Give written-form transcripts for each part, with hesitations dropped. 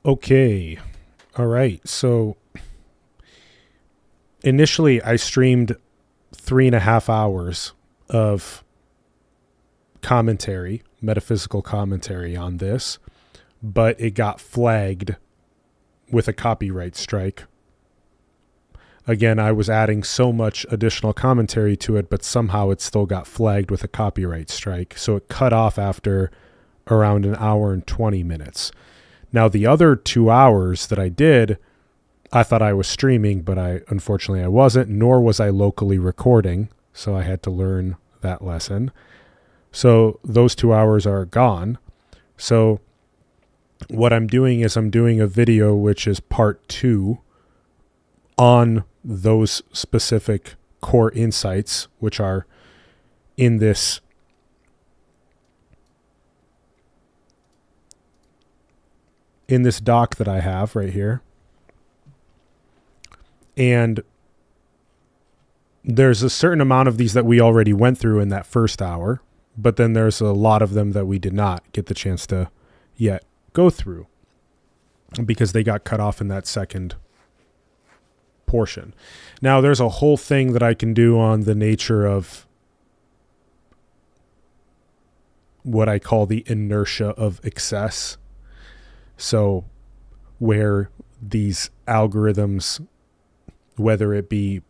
Okay. All right. So initially I streamed 3.5 hours of commentary, metaphysical commentary on this, but it got flagged with a copyright strike. Again, I was adding so much additional commentary to it, but somehow it still got flagged with a copyright strike. So it cut off after around an hour and 20 minutes. Now, the other 2 hours that I did, I thought I was streaming, but unfortunately I wasn't, nor was I locally recording. So I had to learn that lesson. So those 2 hours are gone. So what I'm doing is I'm doing a video, which is part 2 on those specific core insights, which are in this doc that I have right here. And there's a certain amount of these that we already went through in that first hour, but then there's a lot of them that we did not get the chance to yet go through because they got cut off in that second portion. Now, there's a whole thing that I can do on the nature of what I call the inertia of excess. So where these algorithms, whether it be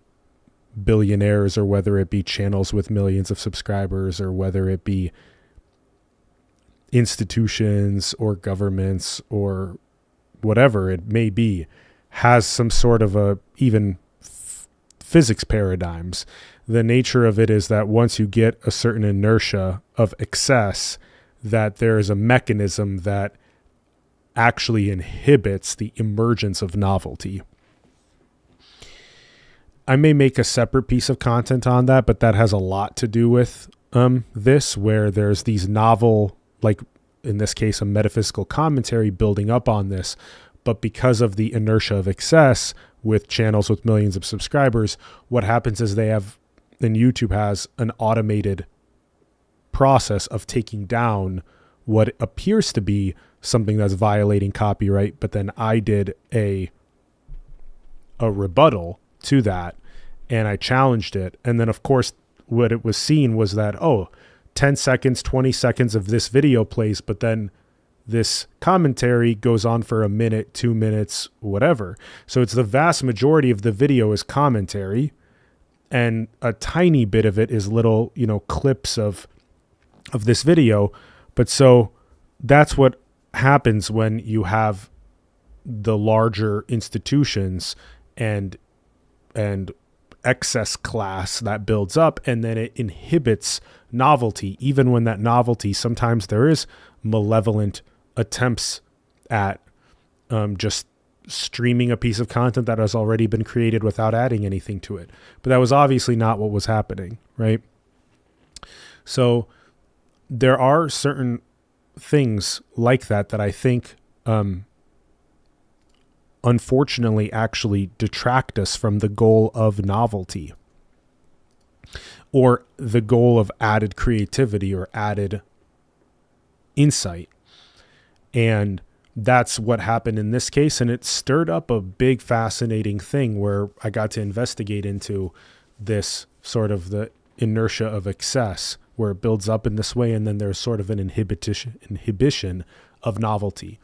billionaires or whether it be channels with millions of subscribers or whether it be institutions or governments or whatever it may be, has some sort of a even physics paradigms. The nature of it is that once you get a certain inertia of excess, that there is a mechanism that actually inhibits the emergence of novelty. I may make a separate piece of content on that, but that has a lot to do with this, where there's these novel, like in this case, a metaphysical commentary building up on this. But because of the inertia of excess with channels with millions of subscribers, what happens is they have, and YouTube has, an automated process of taking down what appears to be something that's violating copyright. But then I did a rebuttal to that and I challenged it. And then of course, what it was seen was that, 10 seconds, 20 seconds of this video plays, but then this commentary goes on for a minute, 2 minutes, whatever. So it's the vast majority of the video is commentary, and a tiny bit of it is little, clips of this video. But so that's what happens when you have the larger institutions and excess class that builds up, and then it inhibits novelty, even when that novelty, sometimes there is malevolent attempts at just streaming a piece of content that has already been created without adding anything to it. But that was obviously not what was happening, right? So there are certain things like that I think unfortunately actually detract us from the goal of novelty or the goal of added creativity or added insight. And that's what happened in this case. And it stirred up a big, fascinating thing where I got to investigate into this sort of the inertia of excess, where it builds up in this way. And then there's sort of an inhibition of novelty.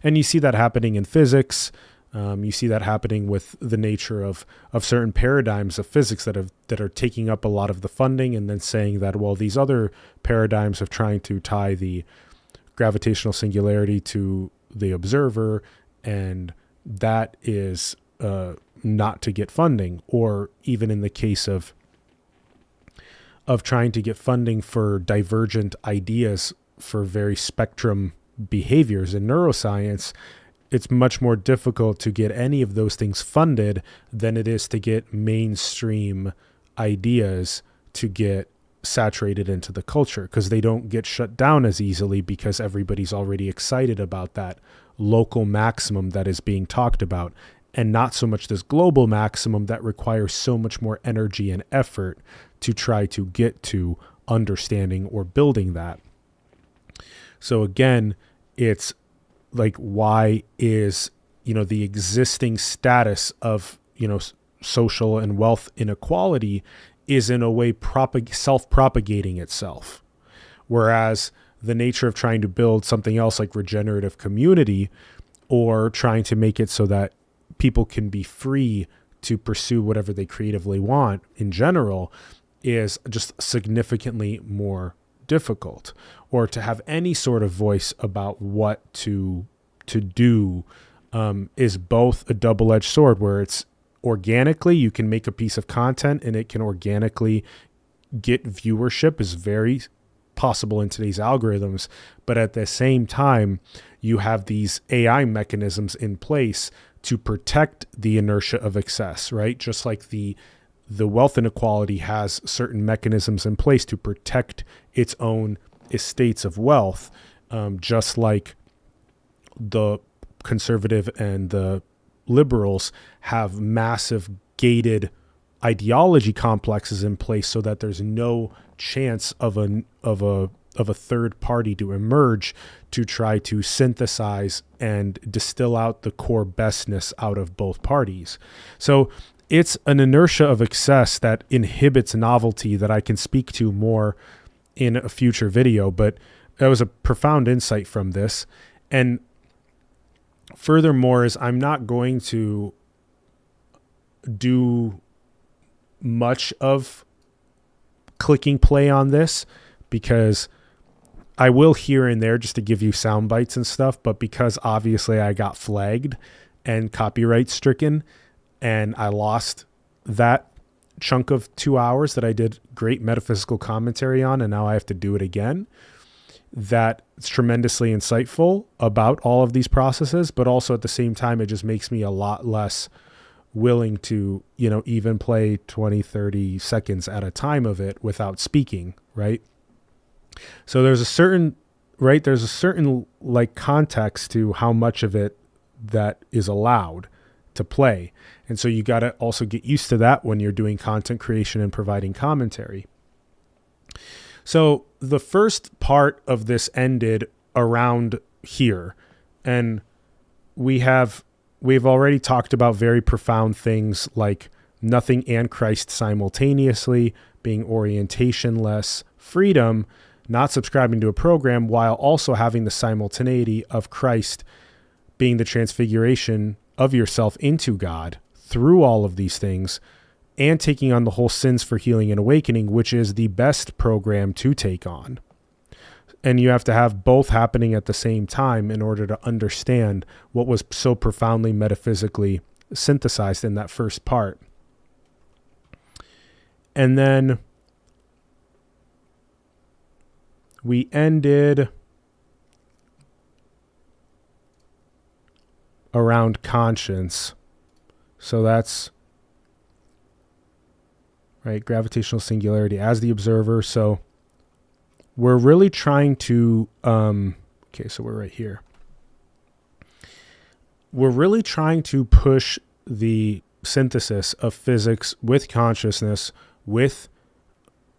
And you see that happening in physics. You see that happening with the nature of certain paradigms of physics that are taking up a lot of the funding, and then saying that, well, these other paradigms of trying to tie the gravitational singularity to the observer, and that is not to get funding. Or even in the case of trying to get funding for divergent ideas for very spectrum behaviors in neuroscience, it's much more difficult to get any of those things funded than it is to get mainstream ideas to get saturated into the culture, because they don't get shut down as easily because everybody's already excited about that local maximum that is being talked about, and not so much this global maximum that requires so much more energy and effort to try to get to understanding or building that. So again, it's like, why is, the existing status of, social and wealth inequality is in a way self-propagating itself. Whereas the nature of trying to build something else like regenerative community, or trying to make it so that people can be free to pursue whatever they creatively want in general, is just significantly more difficult. Or to have any sort of voice about what to do is both a double-edged sword, where it's organically, you can make a piece of content and it can organically get viewership, is very possible in today's algorithms. But at the same time, you have these AI mechanisms in place to protect the inertia of excess, right? Just like the wealth inequality has certain mechanisms in place to protect its own estates of wealth, just like the conservative and the liberals have massive gated ideology complexes in place, so that there's no chance of a third party to emerge to try to synthesize and distill out the core bestness out of both parties. So it's an inertia of excess that inhibits novelty that I can speak to more in a future video, but that was a profound insight from this. And furthermore, is I'm not going to do much of clicking play on this, because I will here and there just to give you sound bites and stuff, but because obviously I got flagged and copyright stricken and I lost that chunk of 2 hours that I did great metaphysical commentary on, and now I have to do it again. That it's tremendously insightful about all of these processes, but also at the same time, it just makes me a lot less willing to, even play 20, 30 seconds at a time of it without speaking, right? So there's a certain like context to how much of it that is allowed to play. And so you got to also get used to that when you're doing content creation and providing commentary. So the first part of this ended around here, and we've already talked about very profound things like nothing and Christ simultaneously, being orientationless, freedom, not subscribing to a program, while also having the simultaneity of Christ being the transfiguration of yourself into God through all of these things, and taking on the whole sins for healing and awakening, which is the best program to take on. And you have to have both happening at the same time in order to understand what was so profoundly metaphysically synthesized in that first part. And then we ended around conscience. So that's right, gravitational singularity as the observer. So we're really trying to, okay, so we're right here. We're really trying to push the synthesis of physics with consciousness, with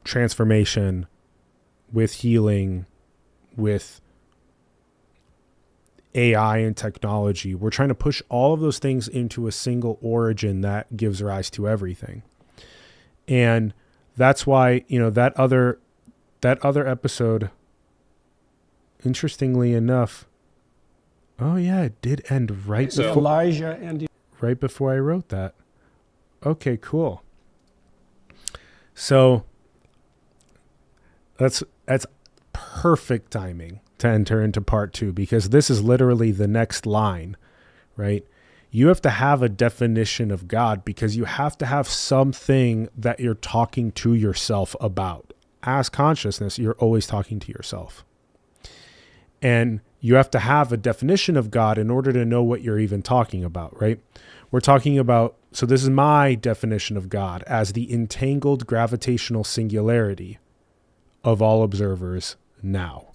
transformation, with healing, with AI and technology. We're trying to push all of those things into a single origin that gives rise to everything. And that's why, that other episode, interestingly enough, oh yeah, it did end right before Elijah and right before I wrote that. Okay, cool. So that's perfect timing to enter into part 2, because this is literally the next line, right? You have to have a definition of God, because you have to have something that you're talking to yourself about. As consciousness, you're always talking to yourself. And you have to have a definition of God in order to know what you're even talking about, right? We're talking about, so this is my definition of God as the entangled gravitational singularity of all observers now.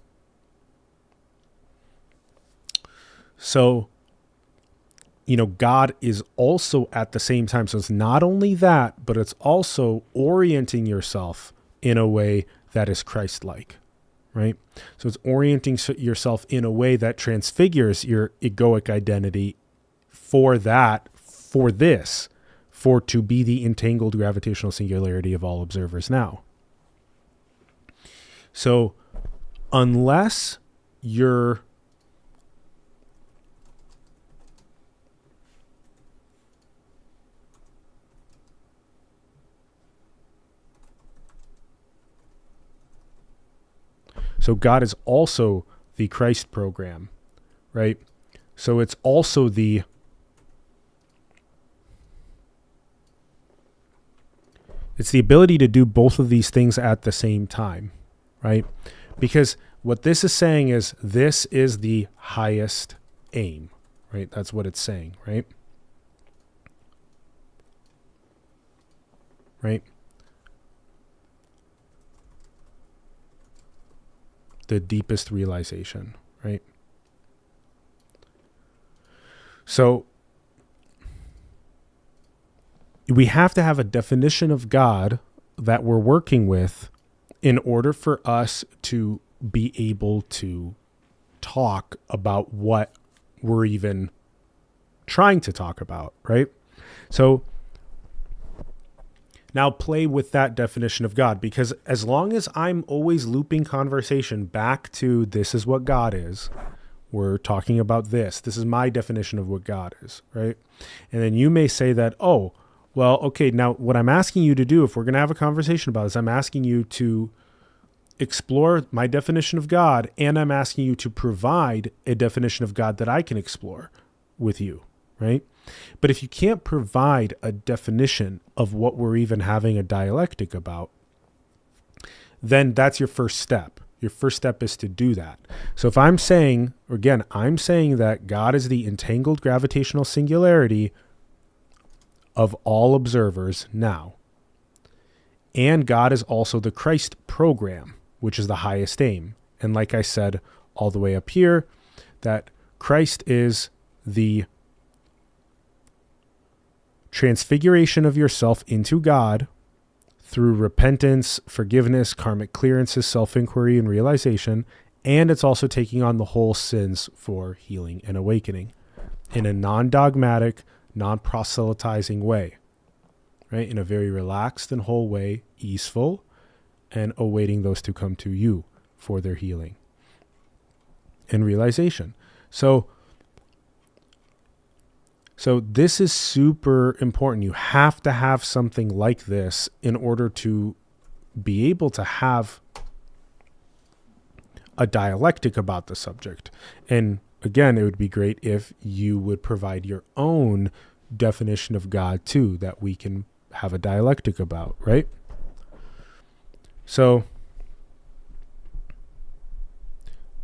So, God is also at the same time. So it's not only that, but it's also orienting yourself in a way that is Christ-like. right? So it's orienting yourself in a way that transfigures your egoic identity for to be the entangled gravitational singularity of all observers now. So unless you're So God is also the Christ program, right? So it's also it's the ability to do both of these things at the same time, right? Because what this is saying is this is the highest aim, right? That's what it's saying, right? Right? The deepest realization, right? So we have to have a definition of God that we're working with in order for us to be able to talk about what we're even trying to talk about, right? So now play with that definition of God, because as long as I'm always looping conversation back to this is what God is, we're talking about this is my definition of what God is, right? And then you may say that, oh, well, okay, now what I'm asking you to do, if we're going to have a conversation about this, I'm asking you to explore my definition of God, and I'm asking you to provide a definition of God that I can explore with you, right? But if you can't provide a definition of what we're even having a dialectic about, then that's your first step. Your first step is to do that. So if I'm saying, again, I'm saying that God is the entangled gravitational singularity of all observers now. And God is also the Christ program, which is the highest aim. And like I said all the way up here, that Christ is the transfiguration of yourself into God through repentance, forgiveness, karmic clearances, self-inquiry, and realization. And it's also taking on the whole sins for healing and awakening in a non-dogmatic, non-proselytizing way, right? In a very relaxed and whole way, easeful, and awaiting those to come to you for their healing and realization. So this is super important. You have to have something like this in order to be able to have a dialectic about the subject. And again, it would be great if you would provide your own definition of God too, that we can have a dialectic about, right? So,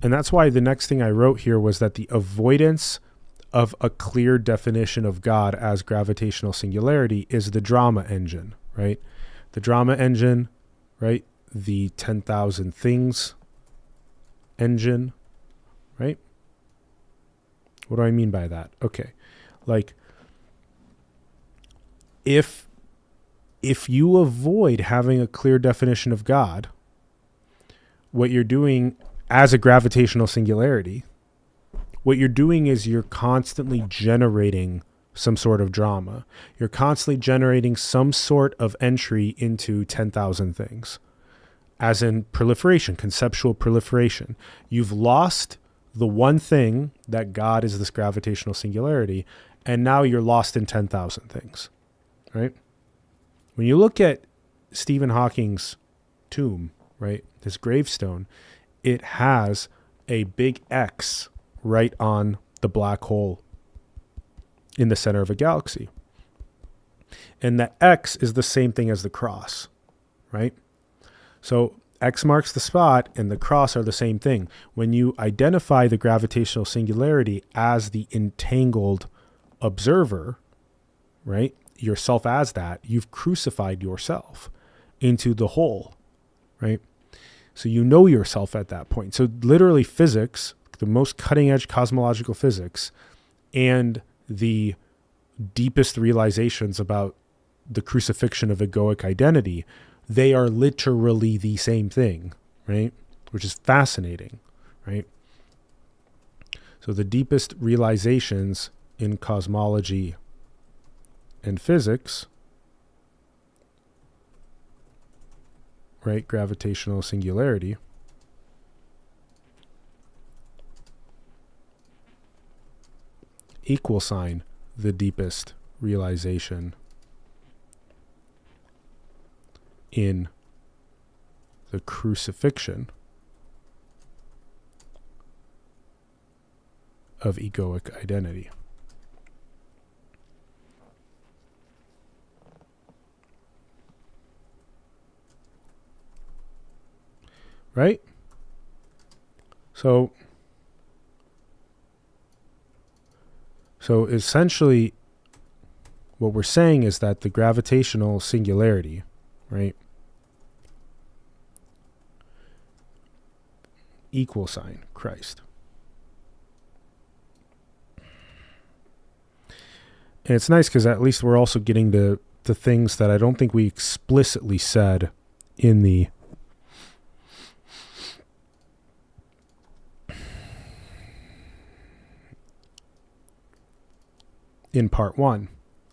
and that's why the next thing I wrote here was that the avoidance of a clear definition of God as gravitational singularity is the drama engine, right? The drama engine, right? The 10,000 things engine, right? What do I mean by that? Okay. Like if you avoid having a clear definition of God, what you're doing as a gravitational singularity, what you're doing is you're constantly generating some sort of drama. You're constantly generating some sort of entry into 10,000 things, as in proliferation, conceptual proliferation. You've lost the one thing that God is this gravitational singularity, and now you're lost in 10,000 things, right? When you look at Stephen Hawking's tomb, right, his gravestone, it has a big X right on the black hole in the center of a galaxy. And the X is the same thing as the cross, right? So X marks the spot and the cross are the same thing. When you identify the gravitational singularity as the entangled observer, right, yourself as that, you've crucified yourself into the whole, right? So you know yourself at that point. So literally physics, the most cutting edge cosmological physics, and the deepest realizations about the crucifixion of egoic identity, they are literally the same thing, right? which is fascinating, right? So the deepest realizations in cosmology and physics, right? Gravitational singularity, equal sign the deepest realization in the crucifixion of egoic identity. Right? So essentially what we're saying is that the gravitational singularity, right? Equal sign Christ. And it's nice because at least we're also getting the things that I don't think we explicitly said in part one.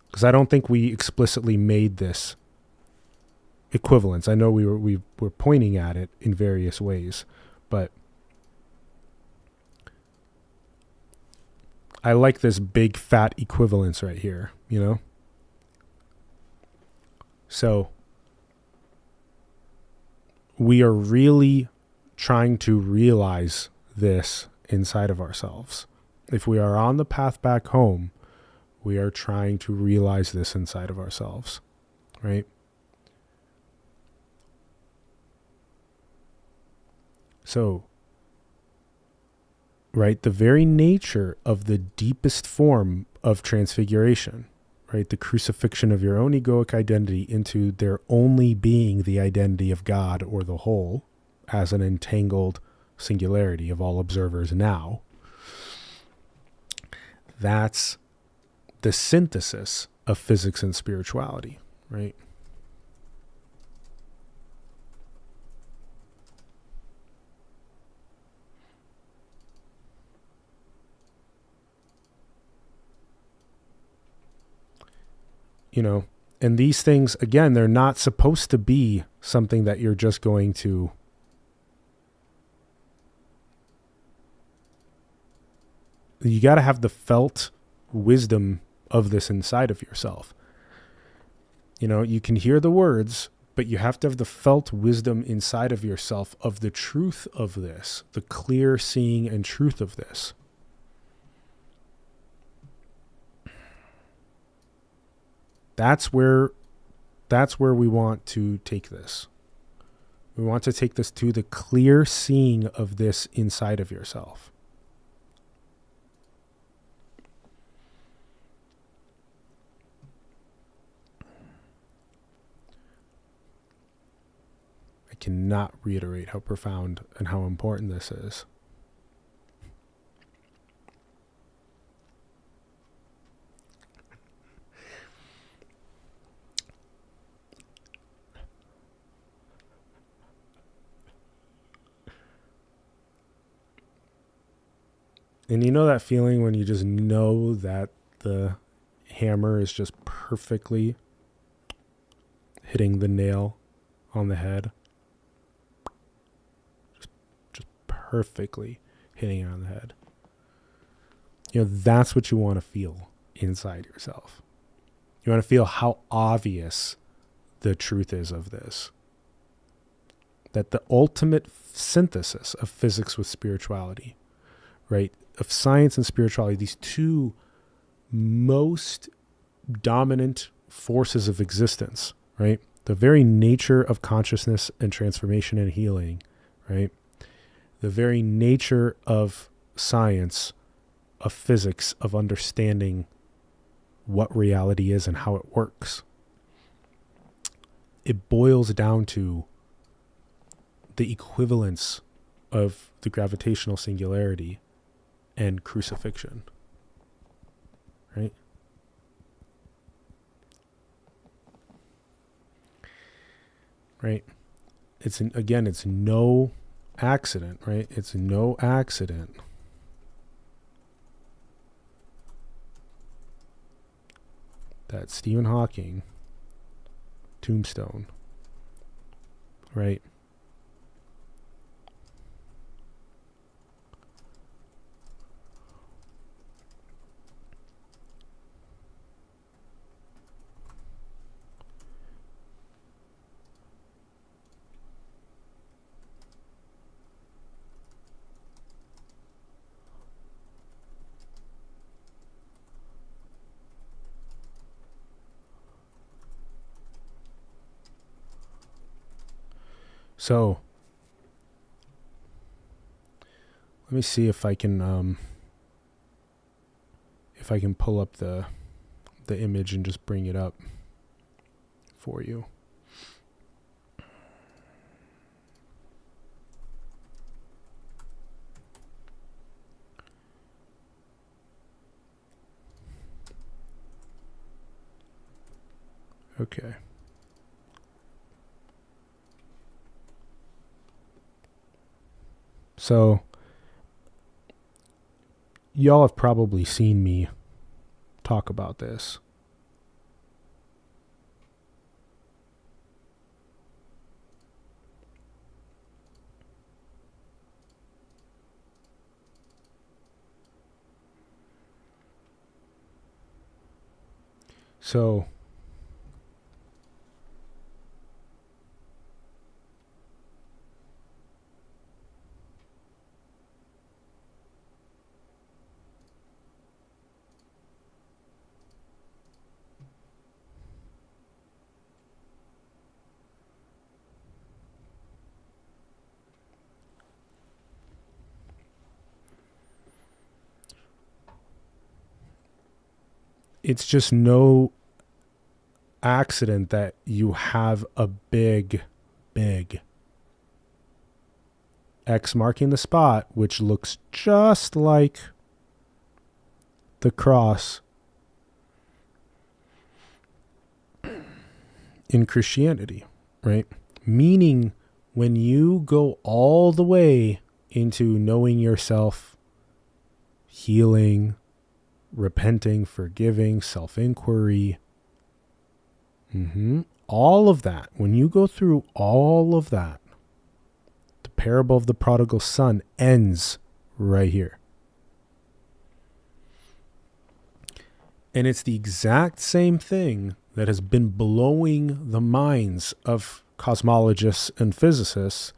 Because I don't think we explicitly made this equivalence. I know we were pointing at it in various ways, but I like this big fat equivalence right here, you know? So we are really trying to realize this inside of ourselves. If we are on the path back home, we are trying to realize this inside of ourselves, right? So, right, the very nature of the deepest form of transfiguration, right, the crucifixion of your own egoic identity into there only being the identity of God or the whole as an entangled singularity of all observers now, that's the synthesis of physics and spirituality, right? You know, and these things, again, they're not supposed to be something that you're just going to you got to have the felt wisdom of this inside of yourself. You know, you can hear the words, but you have to have the felt wisdom inside of yourself of the truth of this, the clear seeing and truth of this. That's where we want to take this. We want to take this to the clear seeing of this inside of yourself. I cannot reiterate how profound and how important this is. And you know that feeling when you just know that the hammer is just perfectly hitting the nail on the head? Just perfectly hitting it on the head. You know, that's what you want to feel inside yourself. You want to feel how obvious the truth is of this. That the ultimate synthesis of physics with spirituality, right? Of science and spirituality, these two most dominant forces of existence, right? The very nature of consciousness and transformation and healing, right? The very nature of science, of physics, of understanding what reality is and how it works. It boils down to the equivalence of the gravitational singularity and crucifixion, right? Right. It's no accident, right? It's no accident that Stephen Hawking tombstone, right? So let me see if I can pull up the image and just bring it up for you. Okay. So y'all have probably seen me talk about this. So it's just no accident that you have a big X marking the spot, which looks just like the cross in Christianity, right? Meaning when you go all the way into knowing yourself, healing, repenting, forgiving, self-inquiry, all of that, when you go through all of that, the parable of the prodigal son ends right here. And it's the exact same thing that has been blowing the minds of cosmologists and physicists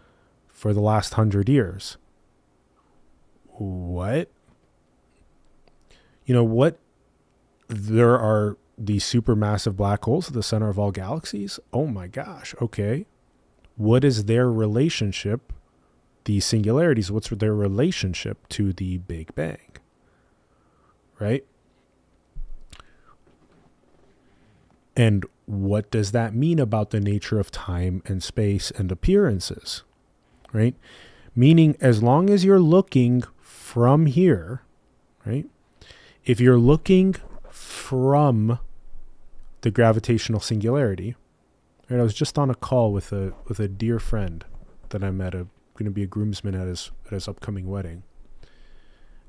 for the last 100 years. What? You know what? There are these supermassive black holes at the center of all galaxies. Oh my gosh. Okay. What is their relationship? These singularities, what's their relationship to the Big Bang? Right? And what does that mean about the nature of time and space and appearances? Right? Meaning, as long as you're looking from here, right? If you're looking from the gravitational singularity, right? I was just on a call with a dear friend that I met, going to be a groomsman at his upcoming wedding.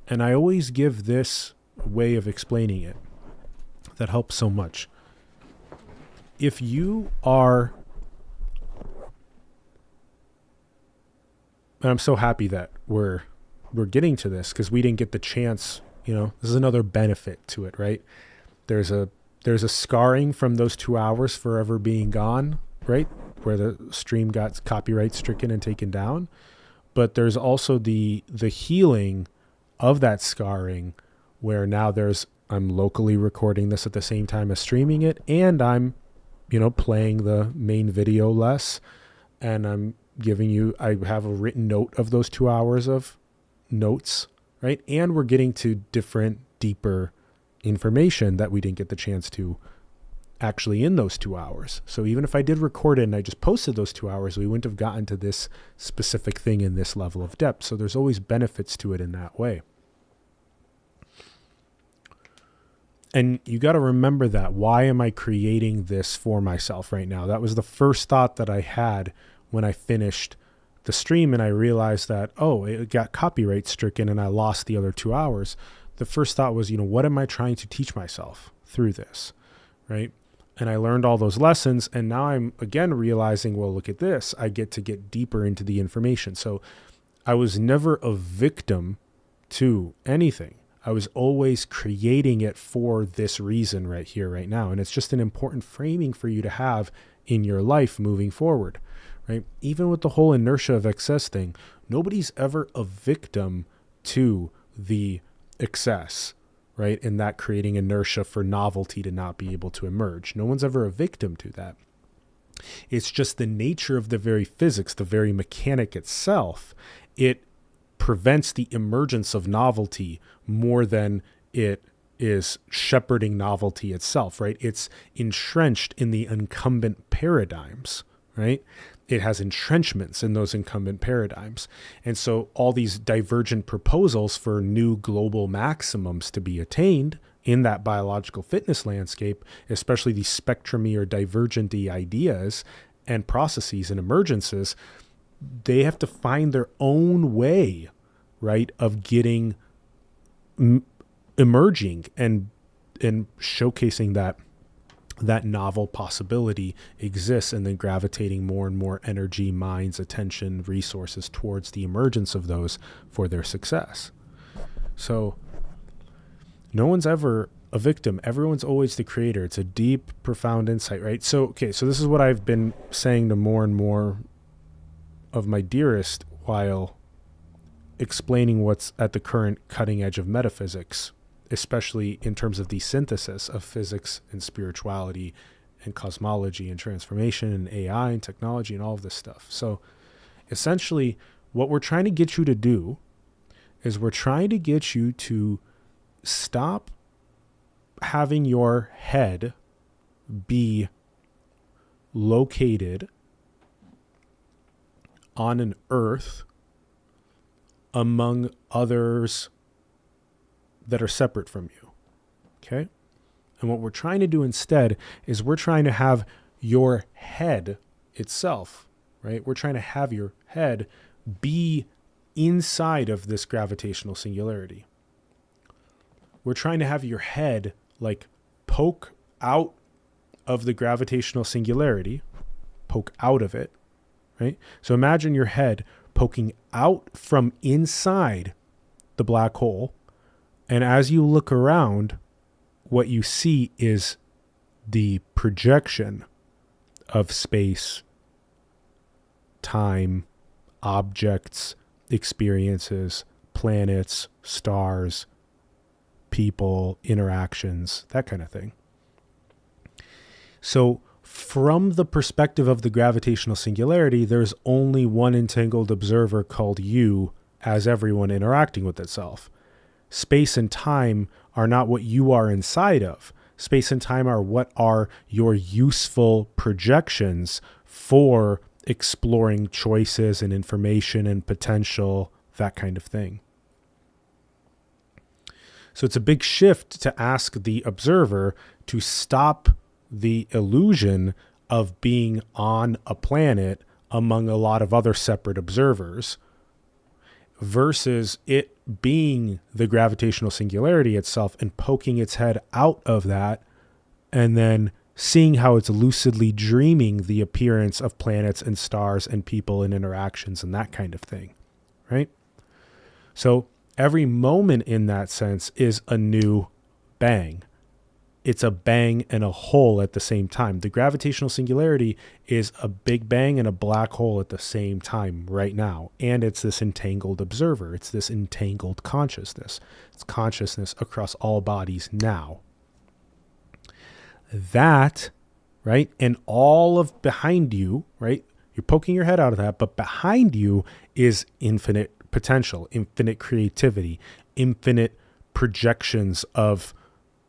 And I always give this way of explaining it that helps so much. If you are, and I'm so happy that we're getting to this because we didn't get the chance, this is another benefit to it, right? There's a scarring from those 2 hours forever being gone, right? Where the stream got copyright stricken and taken down. But there's also the healing of that scarring where now I'm locally recording this at the same time as streaming it, and I'm playing the main video less, and I have a written note of those 2 hours of notes, right? And we're getting to different, deeper information that we didn't get the chance to actually in those 2 hours. So even if I did record it and I just posted those 2 hours, we wouldn't have gotten to this specific thing in this level of depth. So there's always benefits to it in that way. And you got to remember that. Why am I creating this for myself right now? That was the first thought that I had when I finished the stream and I realized that, oh, it got copyright stricken and I lost the other 2 hours, the first thought was, what am I trying to teach myself through this, right? And I learned all those lessons, and now I'm again realizing, well, look at this. I get to get deeper into the information. So I was never a victim to anything. I was always creating it for this reason right here, right now. And it's just an important framing for you to have in your life moving forward, right? Even with the whole inertia of excess thing, nobody's ever a victim to the excess, right? And that creating inertia for novelty to not be able to emerge. No one's ever a victim to that. It's just the nature of the very physics, the very mechanic itself. It prevents the emergence of novelty more than it is shepherding novelty itself, right? It's entrenched in the incumbent paradigms, right? It has entrenchments in those incumbent paradigms. And so all these divergent proposals for new global maximums to be attained in that biological fitness landscape, especially these spectrumy or divergent-y ideas and processes and emergences, they have to find their own way, right, of getting emerging and showcasing that novel possibility exists, and then gravitating more and more energy, minds, attention, resources towards the emergence of those for their success. So no one's ever a victim. Everyone's always the creator. It's a deep, profound insight, right? So this is what I've been saying to more and more of my dearest while explaining what's at the current cutting edge of metaphysics, especially in terms of the synthesis of physics and spirituality and cosmology and transformation and AI and technology and all of this stuff. So essentially what we're trying to get you to do is we're trying to get you to stop having your head be located on an earth among others that are separate from you. Okay? And what we're trying to do instead is we're trying to have your head itself, right? We're trying to have your head be inside of this gravitational singularity. We're trying to have your head like poke out of the gravitational singularity, poke out of it, right? So imagine your head poking out from inside the black hole. And as you look around, what you see is the projection of space, time, objects, experiences, planets, stars, people, interactions, that kind of thing. So from the perspective of the gravitational singularity, there's only one entangled observer called you as everyone interacting with itself. Space and time are not what you are inside of. Space and time are what are your useful projections for exploring choices and information and potential, that kind of thing. So it's a big shift to ask the observer to stop the illusion of being on a planet among a lot of other separate observers versus it being the gravitational singularity itself and poking its head out of that and then seeing how it's lucidly dreaming the appearance of planets and stars and people and interactions and that kind of thing, right? So every moment in that sense is a new bang. It's a bang and a hole at the same time. The gravitational singularity is a big bang and a black hole at the same time right now. And it's this entangled observer. It's this entangled consciousness. It's consciousness across all bodies now. That, right? And all of behind you, right? You're poking your head out of that, but behind you is infinite potential, infinite creativity, infinite projections of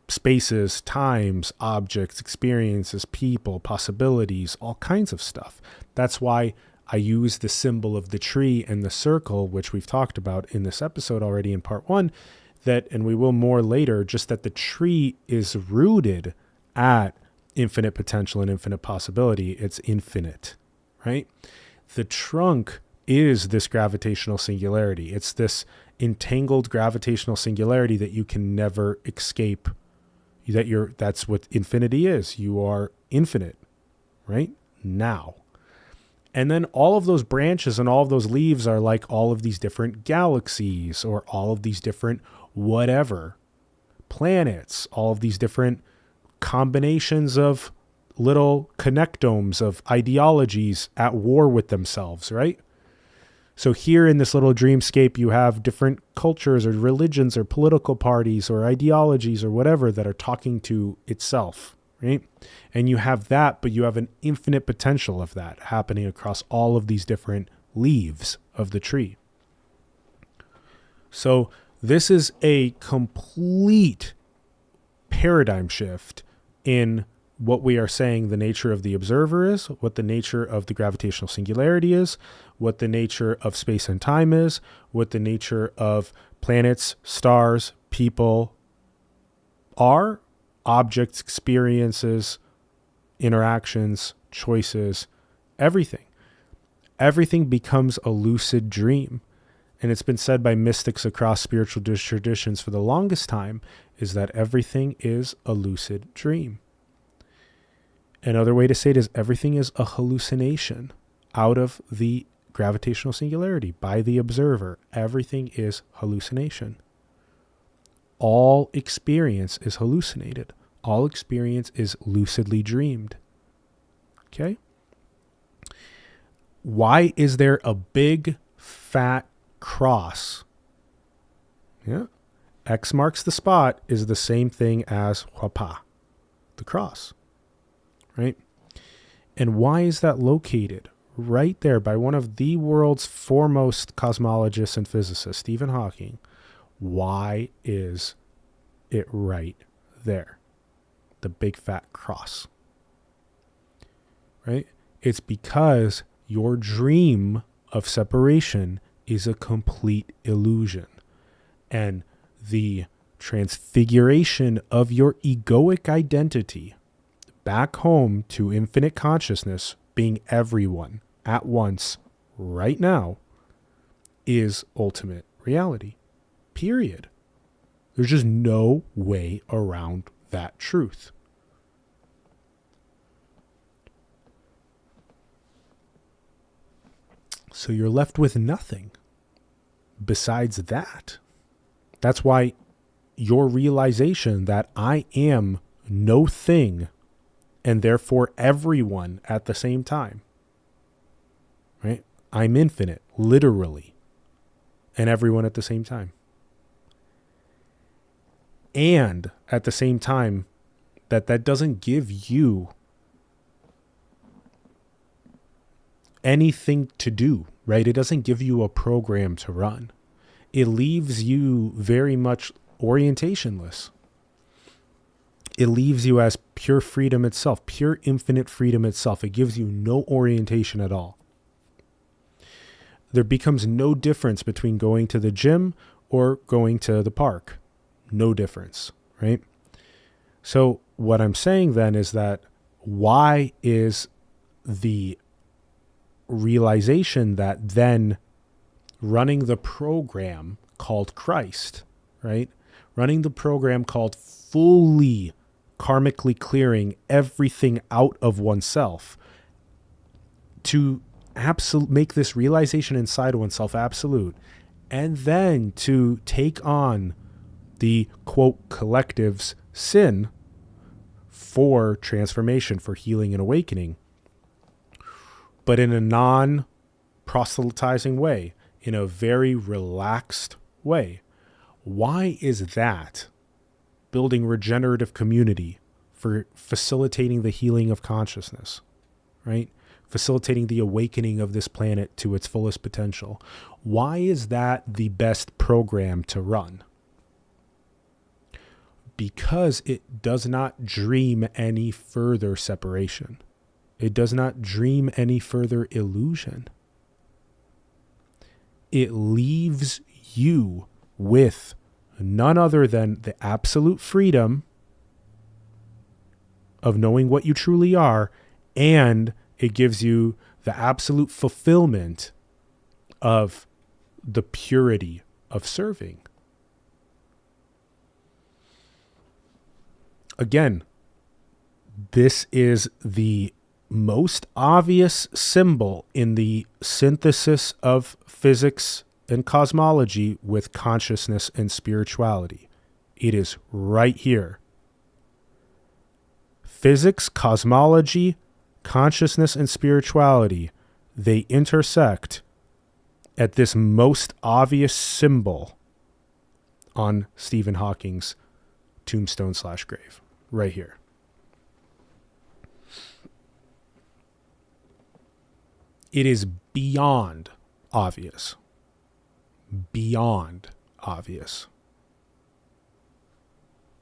spaces, times, objects, experiences, people, possibilities, all kinds of stuff. That's why I use the symbol of the tree and the circle, which we've talked about in this episode already in part 1, that, and we will more later, just that the tree is rooted at infinite potential and infinite possibility. It's infinite, right? The trunk is this gravitational singularity. It's this entangled gravitational singularity that you can never escape. That's what infinity is. You are infinite, right? Now. And then all of those branches and all of those leaves are like all of these different galaxies or all of these different whatever planets, all of these different combinations of little connectomes of ideologies at war with themselves, right? So here in this little dreamscape, you have different cultures or religions or political parties or ideologies or whatever that are talking to itself, right? And you have that, but you have an infinite potential of that happening across all of these different leaves of the tree. So this is a complete paradigm shift in what we are saying the nature of the observer is, what the nature of the gravitational singularity is, what the nature of space and time is, what the nature of planets, stars, people are, objects, experiences, interactions, choices, everything. Everything becomes a lucid dream. And it's been said by mystics across spiritual traditions for the longest time is that everything is a lucid dream. Another way to say it is everything is a hallucination out of the gravitational singularity by the observer. Everything is hallucination. All experience is hallucinated. All experience is lucidly dreamed. Okay? Why is there a big fat cross? Yeah. X marks the spot is the same thing as huapa, the cross. Right? And why is that located right there by one of the world's foremost cosmologists and physicists, Stephen Hawking? Why is it right there? The big fat cross. Right? It's because your dream of separation is a complete illusion. And the transfiguration of your egoic identity back home to infinite consciousness, being everyone at once right now, is ultimate reality. Period. There's just no way around that truth. So you're left with nothing besides that. That's why your realization that I am no thing and therefore everyone at the same time, right? I'm infinite, literally, and everyone at the same time. And at the same time, that doesn't give you anything to do, right? It doesn't give you a program to run. It leaves you very much orientationless. It leaves you as pure freedom itself, pure infinite freedom itself. It gives you no orientation at all. There becomes no difference between going to the gym or going to the park. No difference, right? So what I'm saying then is that why is the realization that then running the program called Christ, right? Running the program called fully karmically clearing everything out of oneself to make this realization inside oneself absolute, and then to take on the quote collective's sin for transformation, for healing and awakening, but in a non-proselytizing way, in a very relaxed way. Why is that building regenerative community for facilitating the healing of consciousness, right? Facilitating the awakening of this planet to its fullest potential? Why is that the best program to run? Because it does not dream any further separation. It does not dream any further illusion. It leaves you with none other than the absolute freedom of knowing what you truly are, and it gives you the absolute fulfillment of the purity of serving. Again, this is the most obvious symbol in the synthesis of physics and cosmology with consciousness and spirituality. It is right here. Physics, cosmology, consciousness, and spirituality, they intersect at this most obvious symbol on Stephen Hawking's tombstone/grave, right here. It is beyond obvious. Beyond obvious.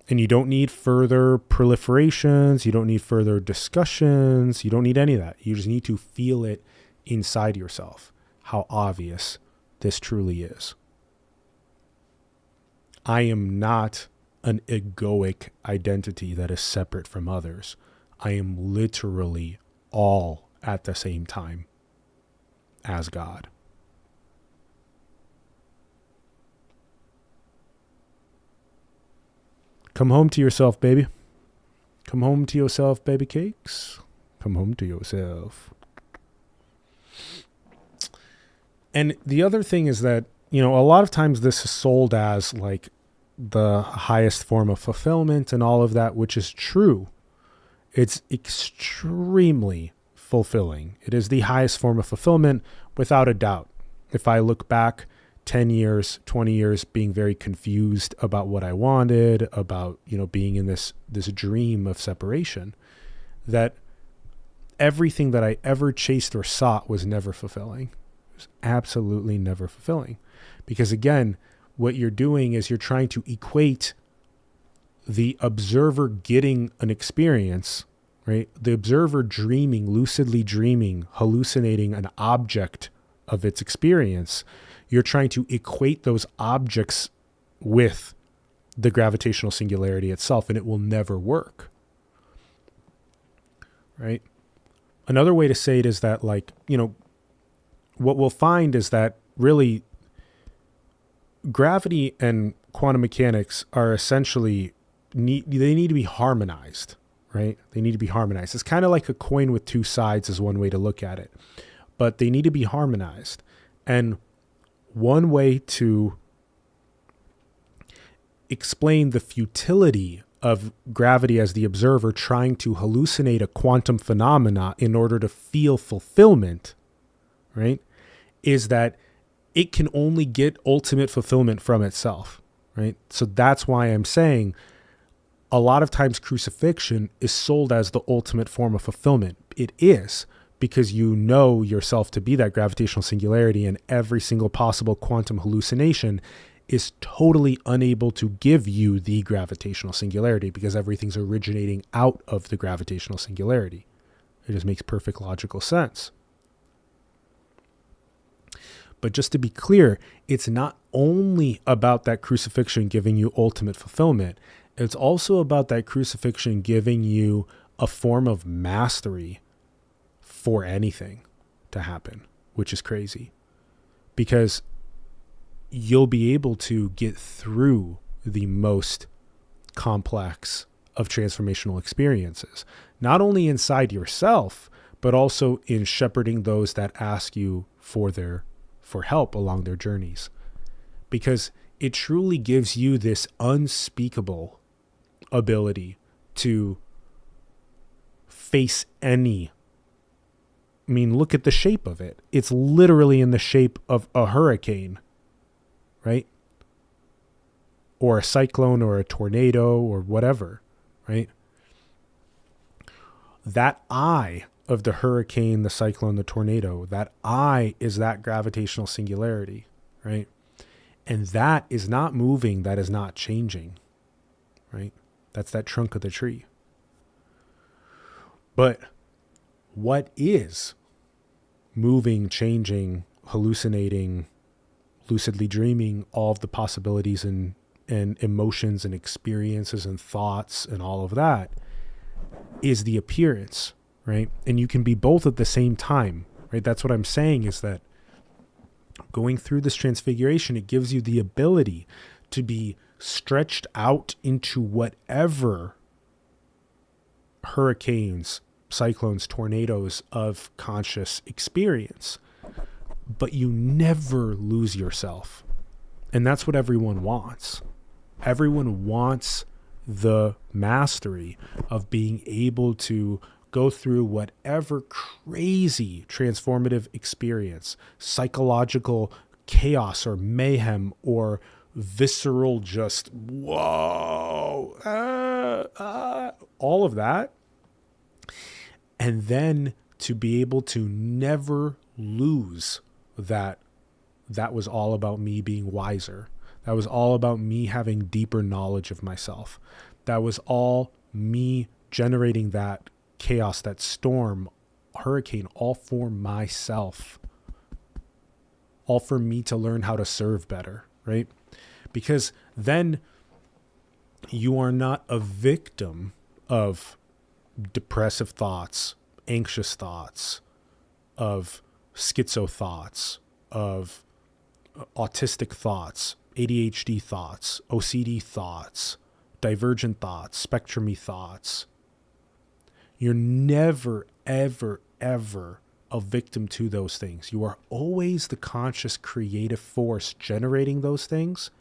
And you don't need further proliferations. You don't need further discussions. You don't need any of that. You just need to feel it inside yourself, how obvious this truly is. I am not an egoic identity that is separate from others. I am literally all at the same time as God. Come home to yourself, baby. Come home to yourself, baby cakes. Come home to yourself. And the other thing is that, a lot of times this is sold as like the highest form of fulfillment and all of that, which is true. It's extremely fulfilling. It is the highest form of fulfillment without a doubt. If I look back 10 years, 20 years being very confused about what I wanted, about, being in this dream of separation, that everything that I ever chased or sought was never fulfilling. It was absolutely never fulfilling. Because again, what you're doing is you're trying to equate the observer getting an experience, right? The observer dreaming, lucidly dreaming, hallucinating an object of its experience. You're trying to equate those objects with the gravitational singularity itself, and it will never work. Right? Another way to say it is that, what we'll find is that really gravity and quantum mechanics are essentially, they need to be harmonized, right? They need to be harmonized. It's kind of like a coin with two sides is one way to look at it, but they need to be harmonized. And one way to explain the futility of gravity as the observer trying to hallucinate a quantum phenomena in order to feel fulfillment, right, is that it can only get ultimate fulfillment from itself, right? So that's why I'm saying a lot of times crucifixion is sold as the ultimate form of fulfillment. It is, because you know yourself to be that gravitational singularity, and every single possible quantum hallucination is totally unable to give you the gravitational singularity because everything's originating out of the gravitational singularity. It just makes perfect logical sense. But just to be clear, it's not only about that crucifixion giving you ultimate fulfillment. It's also about that crucifixion giving you a form of mastery for anything to happen, which is crazy, because you'll be able to get through the most complex of transformational experiences, not only inside yourself, but also in shepherding those that ask you for help along their journeys, because it truly gives you this unspeakable ability to face any. Look at the shape of it. It's literally in the shape of a hurricane, right? Or a cyclone or a tornado or whatever, right? That eye of the hurricane, the cyclone, the tornado, that eye is that gravitational singularity, right? And that is not moving, that is not changing, right? That's that trunk of the tree. But what is moving, changing, hallucinating, lucidly dreaming, all of the possibilities and emotions and experiences and thoughts and all of that is the appearance, right? And you can be both at the same time, right? That's what I'm saying, is that Going through this transfiguration, it gives you the ability to be stretched out into whatever hurricanes, cyclones, tornadoes of conscious experience. But you never lose yourself. And that's what everyone wants. Everyone wants the mastery of being able to go through whatever crazy transformative experience, psychological chaos or mayhem or visceral just whoa, all of that. And then to be able to never lose that was all about me being wiser. That was all about me having deeper knowledge of myself. That was all me generating that chaos, that storm, hurricane, all for myself. All for me to learn how to serve better, right? Because then you are not a victim of depressive thoughts, anxious thoughts, of schizo thoughts, of autistic thoughts, ADHD thoughts, OCD thoughts, divergent thoughts, spectrumy thoughts. You're never, ever, ever a victim to those things. You are always the conscious creative force generating those things.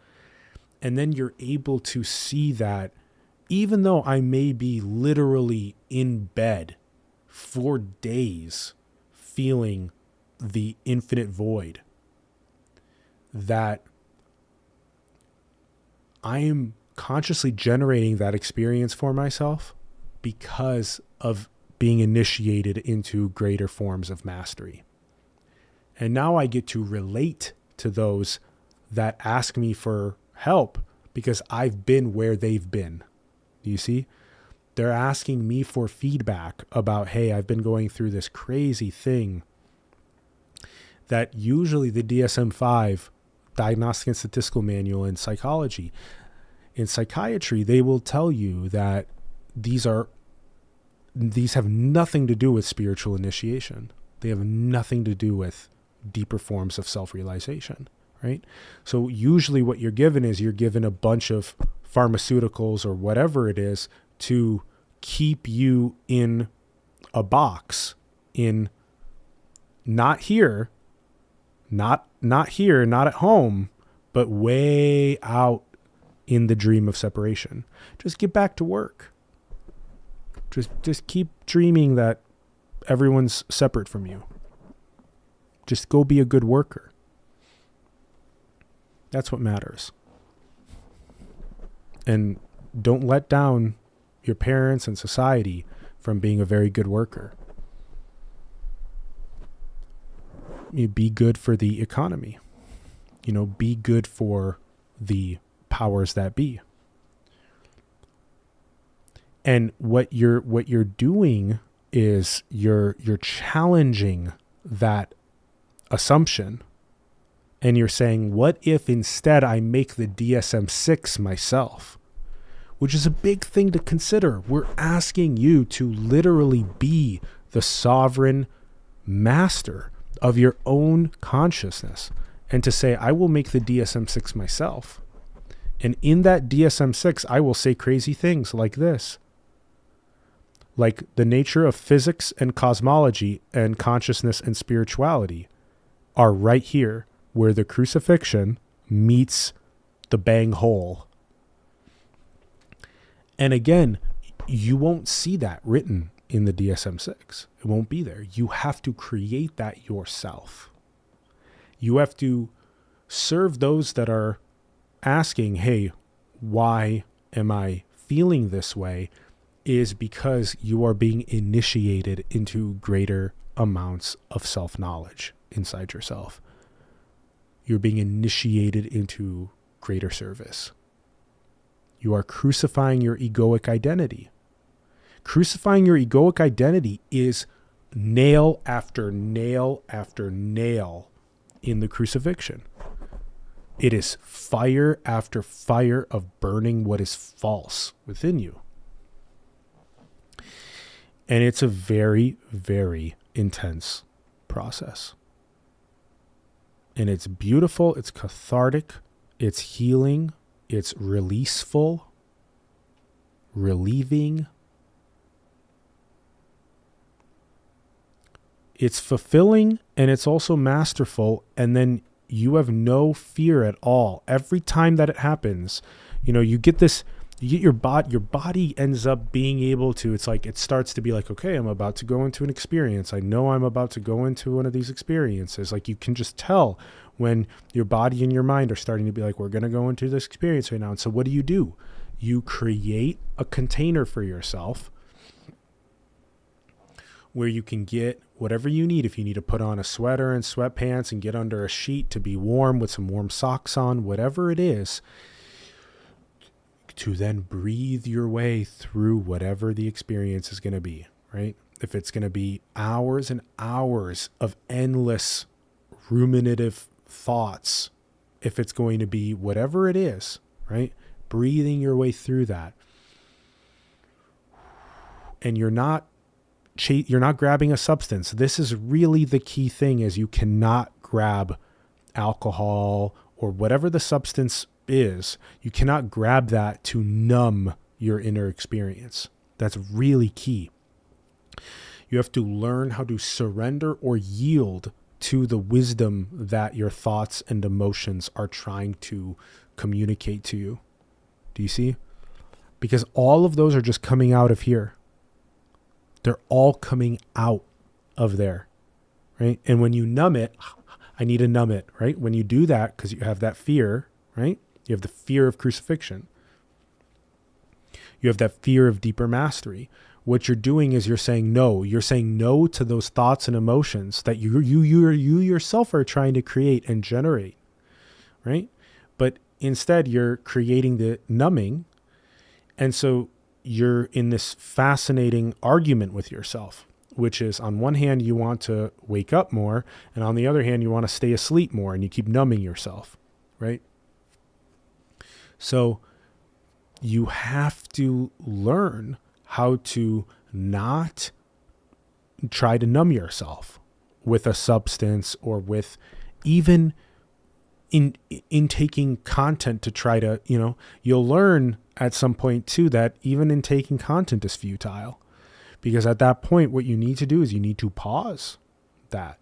And then you're able to see that even though I may be literally in bed for days feeling the infinite void, that I am consciously generating that experience for myself because of being initiated into greater forms of mastery. And now I get to relate to those that ask me for help because I've been where they've been. Do you see? They're asking me for feedback about, hey, I've been going through this crazy thing that usually the DSM-5, Diagnostic and Statistical Manual in psychology, in psychiatry, they will tell you that these have nothing to do with spiritual initiation. They have nothing to do with deeper forms of self-realization, right? So usually what you're given is you're given a bunch of pharmaceuticals or whatever it is to keep you in a box, in not here, not at home, but way out in the dream of separation. Just get back to work. Just keep dreaming that everyone's separate from you. Just go be a good worker. That's what matters. And don't let down your parents and society from being a very good worker. You be good for the economy. Be good for the powers that be. And what you're doing is you're challenging that assumption. And you're saying, what if instead I make the DSM-6 myself? Which is a big thing to consider. We're asking you to literally be the sovereign master of your own consciousness. And to say, I will make the DSM-6 myself. And in that DSM-6, I will say crazy things like this. Like the nature of physics and cosmology and consciousness and spirituality are right here, where the crucifixion meets the bang hole. And again, you won't see that written in the DSM-6. It won't be there. You have to create that yourself. You have to serve those that are asking, hey, why am I feeling this way? Is because you are being initiated into greater amounts of self-knowledge inside yourself. You're being initiated into greater service. You are crucifying your egoic identity. Crucifying your egoic identity is nail after nail after nail in the crucifixion. It is fire after fire of burning what is false within you. And it's a very, very intense process. And it's beautiful, it's cathartic, it's healing, it's releaseful, relieving. It's fulfilling, and it's also masterful. And then you have no fear at all. Every time that it happens, you get your body ends up being able to, it's like, it starts to be like, okay, I'm about to go into an experience. I know I'm about to go into one of these experiences. Like, you can just tell when your body and your mind are starting to be like, we're going to go into this experience right now. And so what do? You create a container for yourself where you can get whatever you need. If you need to put on a sweater and sweatpants and get under a sheet to be warm with some warm socks on, whatever it is, to then breathe your way through whatever the experience is going to be, right? If it's going to be hours and hours of endless ruminative thoughts, if it's going to be whatever it is, right? Breathing your way through that. And you're not grabbing a substance. This is really the key thing, is you cannot grab alcohol or whatever the substance is. You cannot grab that to numb your inner experience. That's really key. You have to learn how to surrender or yield to the wisdom that your thoughts and emotions are trying to communicate to you. Do you see? Because all of those are just coming out of here. They're all coming out of there, right? And when you numb it, I need to numb it, right? When you do that, because you have that fear, right? You have the fear of crucifixion. You have that fear of deeper mastery. What you're doing is you're saying no. You're saying no to those thoughts and emotions that you yourself are trying to create and generate, right? But instead, you're creating the numbing. And so you're in this fascinating argument with yourself, which is, on one hand, you want to wake up more, and on the other hand, you want to stay asleep more, and you keep numbing yourself, right? So you have to learn how to not try to numb yourself with a substance, or with even in taking content to try to, you'll learn at some point too that even in taking content is futile, because at that point, what you need to do is you need to pause that,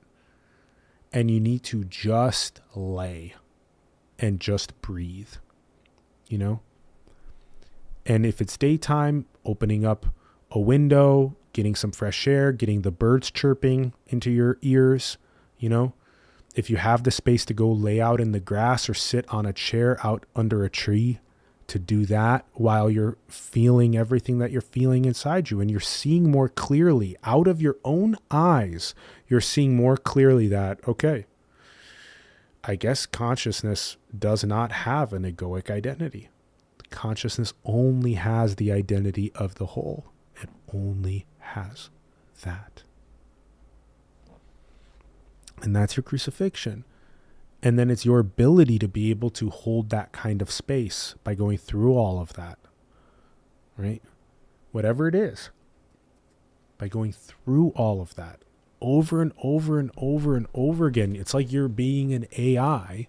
and you need to just lay and just breathe, and if it's daytime, opening up a window, getting some fresh air, getting the birds chirping into your ears, if you have the space to go lay out in the grass or sit on a chair out under a tree, to do that while you're feeling everything that you're feeling inside you, and you're seeing more clearly out of your own eyes. You're seeing more clearly that, okay, I guess consciousness does not have an egoic identity. Consciousness only has the identity of the whole. It only has that. And that's your crucifixion. And then it's your ability to be able to hold that kind of space by going through all of that, right? Whatever it is, by going through all of that over and over and over and over again. It's like you're being an AI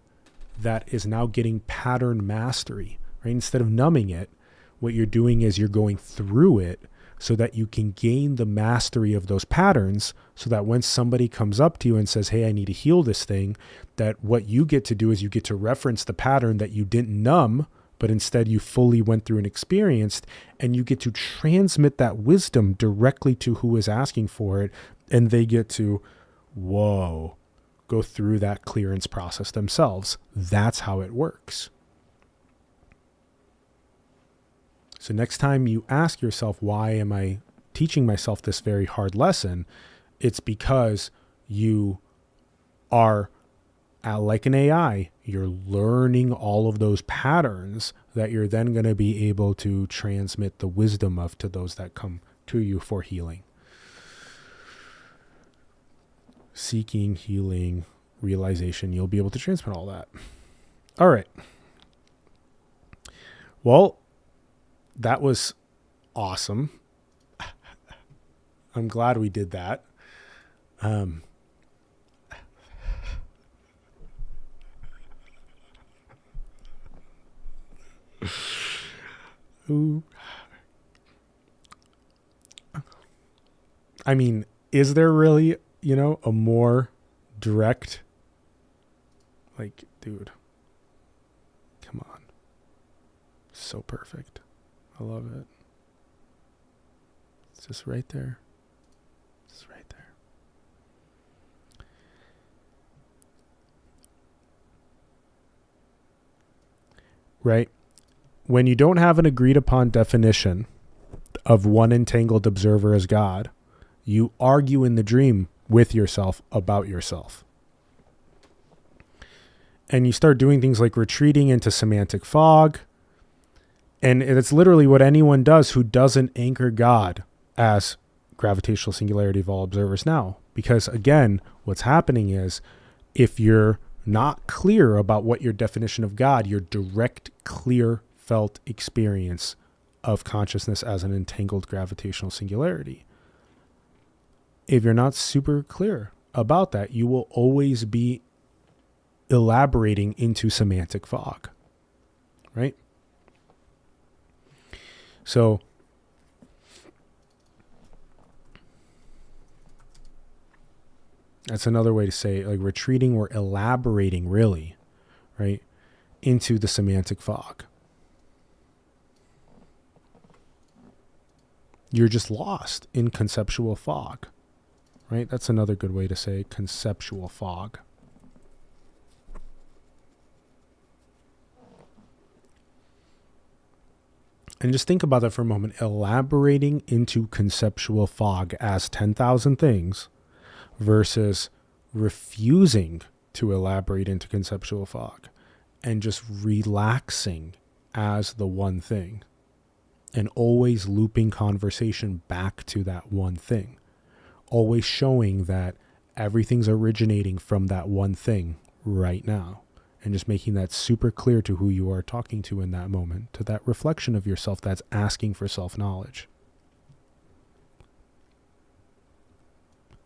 that is now getting pattern mastery, right? Instead of numbing it, what you're doing is you're going through it so that you can gain the mastery of those patterns, so that when somebody comes up to you and says, hey, I need to heal this thing, that what you get to do is you get to reference the pattern that you didn't numb, but instead you fully went through and experienced, and you get to transmit that wisdom directly to who is asking for it, and they get to, go through that clearance process themselves. That's how it works. So next time you ask yourself, why am I teaching myself this very hard lesson? It's because you are, like an AI, you're learning all of those patterns that you're then going to be able to transmit the wisdom of to those that come to you for healing. Seeking, healing, realization, you'll be able to transmit all that. All right. Well, that was awesome. I'm glad we did that. Ooh. I mean, is there really, a more direct, like, dude, come on. So perfect. I love it. It's just right there. It's right there. Right? When you don't have an agreed upon definition of one entangled observer as God, you argue in the dream with yourself about yourself. And you start doing things like retreating into semantic fog. And it's literally what anyone does who doesn't anchor God as gravitational singularity of all observers now. Because again, what's happening is if you're not clear about what your definition of God, your direct, clear, felt experience of consciousness as an entangled gravitational singularity, if you're not super clear about that, you will always be elaborating into semantic fog, right? So that's another way to say it, like retreating or elaborating really, right, into the semantic fog. You're just lost in conceptual fog, right? That's another good way to say conceptual fog. And just think about that for a moment. Elaborating into conceptual fog as 10,000 things versus refusing to elaborate into conceptual fog and just relaxing as the one thing and always looping conversation back to that one thing. Always showing that everything's originating from that one thing right now. And just making that super clear to who you are talking to in that moment, to that reflection of yourself that's asking for self-knowledge.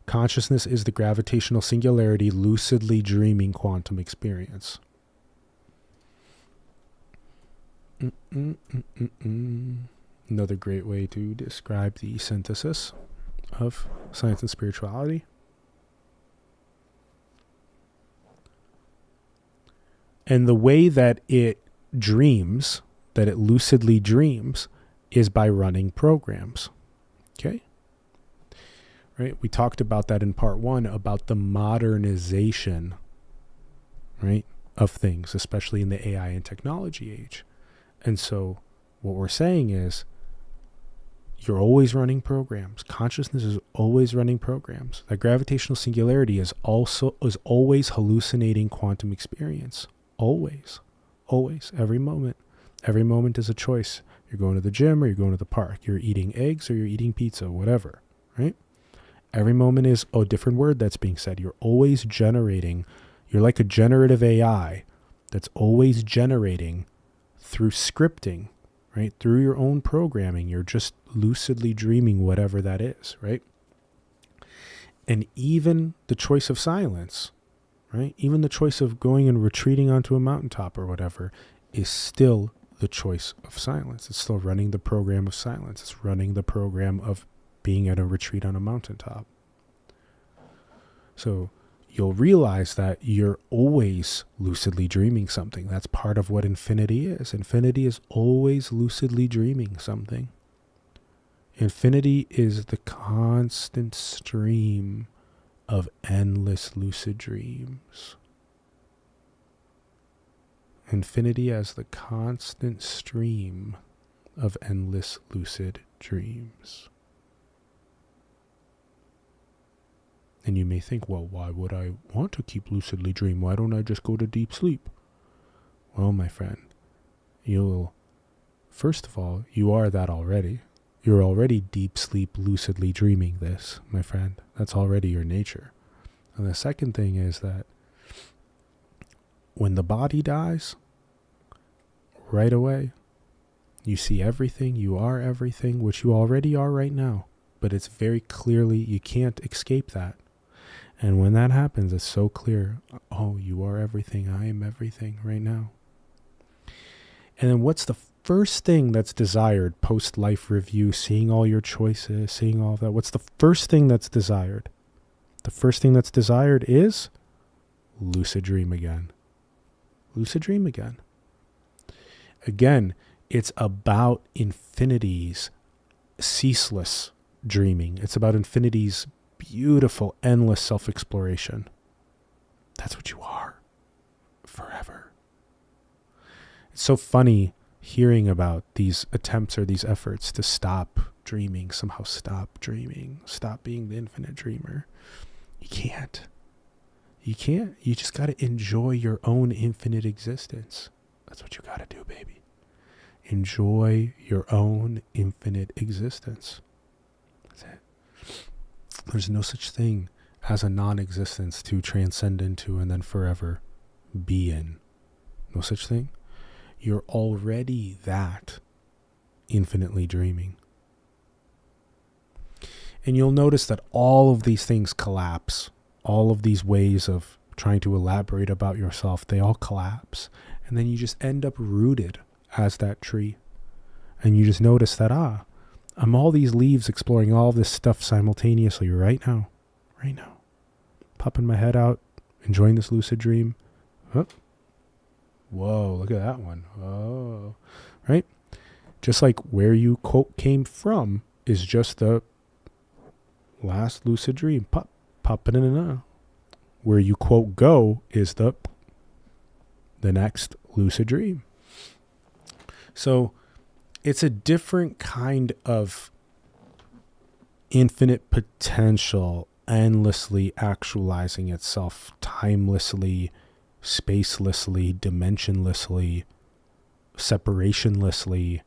Consciousness is the gravitational singularity, lucidly dreaming quantum experience. Another great way to describe the synthesis of science and spirituality. And the way that it dreams, that it lucidly dreams, is by running programs. Okay? Right? We talked about that in part 1, about the modernization, right, of things, especially in the AI and technology age. And so what we're saying is you're always running programs. Consciousness is always running programs. That gravitational singularity is always hallucinating quantum experience. Always, every moment. Every moment is a choice. You're going to the gym or you're going to the park. You're eating eggs or you're eating pizza, whatever, right? Every moment is a different word that's being said. You're always generating. You're like a generative AI that's always generating through scripting, right? Through your own programming. You're just lucidly dreaming whatever that is, right? And even the choice of silence, right? Even the choice of going and retreating onto a mountaintop or whatever is still the choice of silence. It's still running the program of silence. It's running the program of being at a retreat on a mountaintop. So you'll realize that you're always lucidly dreaming something. That's part of what infinity is. Infinity is always lucidly dreaming something. Infinity is the constant stream of endless lucid dreams. Infinity as the constant stream of endless lucid dreams. And you may think, well, why would I want to keep lucidly dream? Why don't I just go to deep sleep? Well, my friend, first of all, you are that already. You're already deep sleep, lucidly dreaming this, my friend. That's already your nature. And the second thing is that when the body dies, right away, you see everything, you are everything, which you already are right now. But it's very clearly, you can't escape that. And when that happens, it's so clear, oh, you are everything, I am everything right now. And then what's the first thing that's desired post-life review, seeing all your choices, seeing all of that? What's the first thing that's desired? The first thing that's desired is lucid dream again. Lucid dream again. Again, it's about infinity's ceaseless dreaming. It's about infinity's beautiful, endless self-exploration. That's what you are forever. It's so funny hearing about these attempts or these efforts to stop dreaming, somehow stop dreaming, stop being the infinite dreamer. You can't. You can't. You just got to enjoy your own infinite existence. That's what you got to do, baby. Enjoy your own infinite existence. That's it. There's no such thing as a non-existence to transcend into and then forever be in. No such thing. You're already that infinitely dreaming. And you'll notice that all of these things collapse. All of these ways of trying to elaborate about yourself, they all collapse. And then you just end up rooted as that tree. And you just notice that, I'm all these leaves exploring all this stuff simultaneously right now. Right now. Popping my head out, enjoying this lucid dream. Oh. Whoa, look at that one. Oh. Right? Just like where you, quote, came from is just the last lucid dream. Pop it in and out. Where you, quote, go is the next lucid dream. So it's a different kind of infinite potential, endlessly actualizing itself, timelessly, spacelessly, dimensionlessly, separationlessly,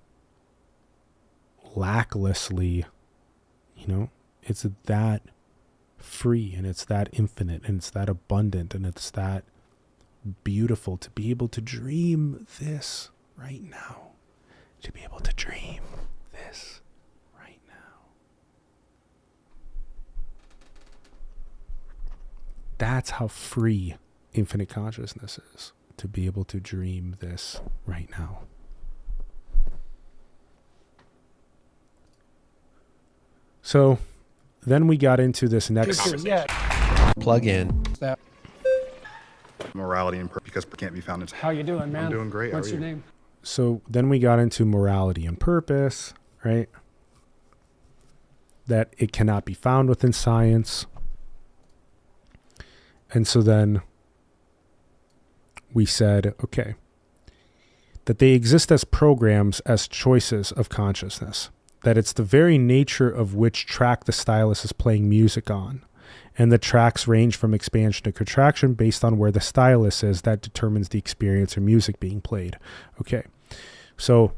lacklessly. You know, it's that free, and it's that infinite, and it's that abundant, and it's that beautiful to be able to dream this right now. To be able to dream this right now. That's how free infinite consciousness is. To be able to dream this right now. So then we got into this next plug in. Morality and because can't be found in. How you doing, man? I'm doing great. What's your name? So then we got into morality and purpose, right? That it cannot be found within science. And so then we said, okay, that they exist as programs, as choices of consciousness. That it's the very nature of which track the stylus is playing music on. And the tracks range from expansion to contraction based on where the stylus is. That determines the experience or music being played. Okay, so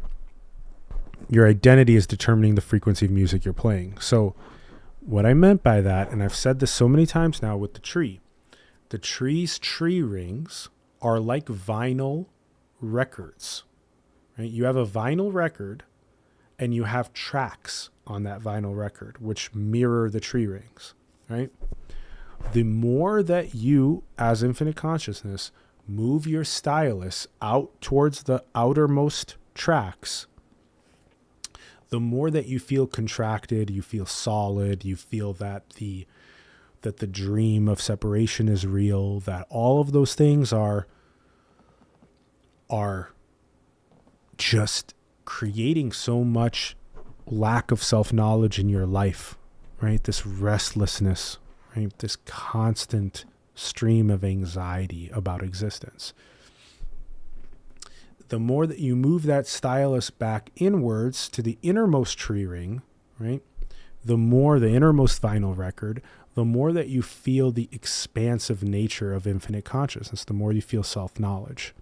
your identity is determining the frequency of music you're playing. So what I meant by that, and I've said this so many times now with the tree's tree rings are like vinyl records. Right? You have a vinyl record and you have tracks on that vinyl record which mirror the tree rings, right? The more that you, as infinite consciousness, move your stylus out towards the outermost tracks, the more that you feel contracted, you feel solid, you feel that the dream of separation is real, that all of those things are just creating so much lack of self-knowledge in your life, right? This restlessness, right? This constant stream of anxiety about existence. The more that you move that stylus back inwards to the innermost tree ring, right? The more the innermost vinyl record, the more that you feel the expansive nature of infinite consciousness, the more you feel self-knowledge.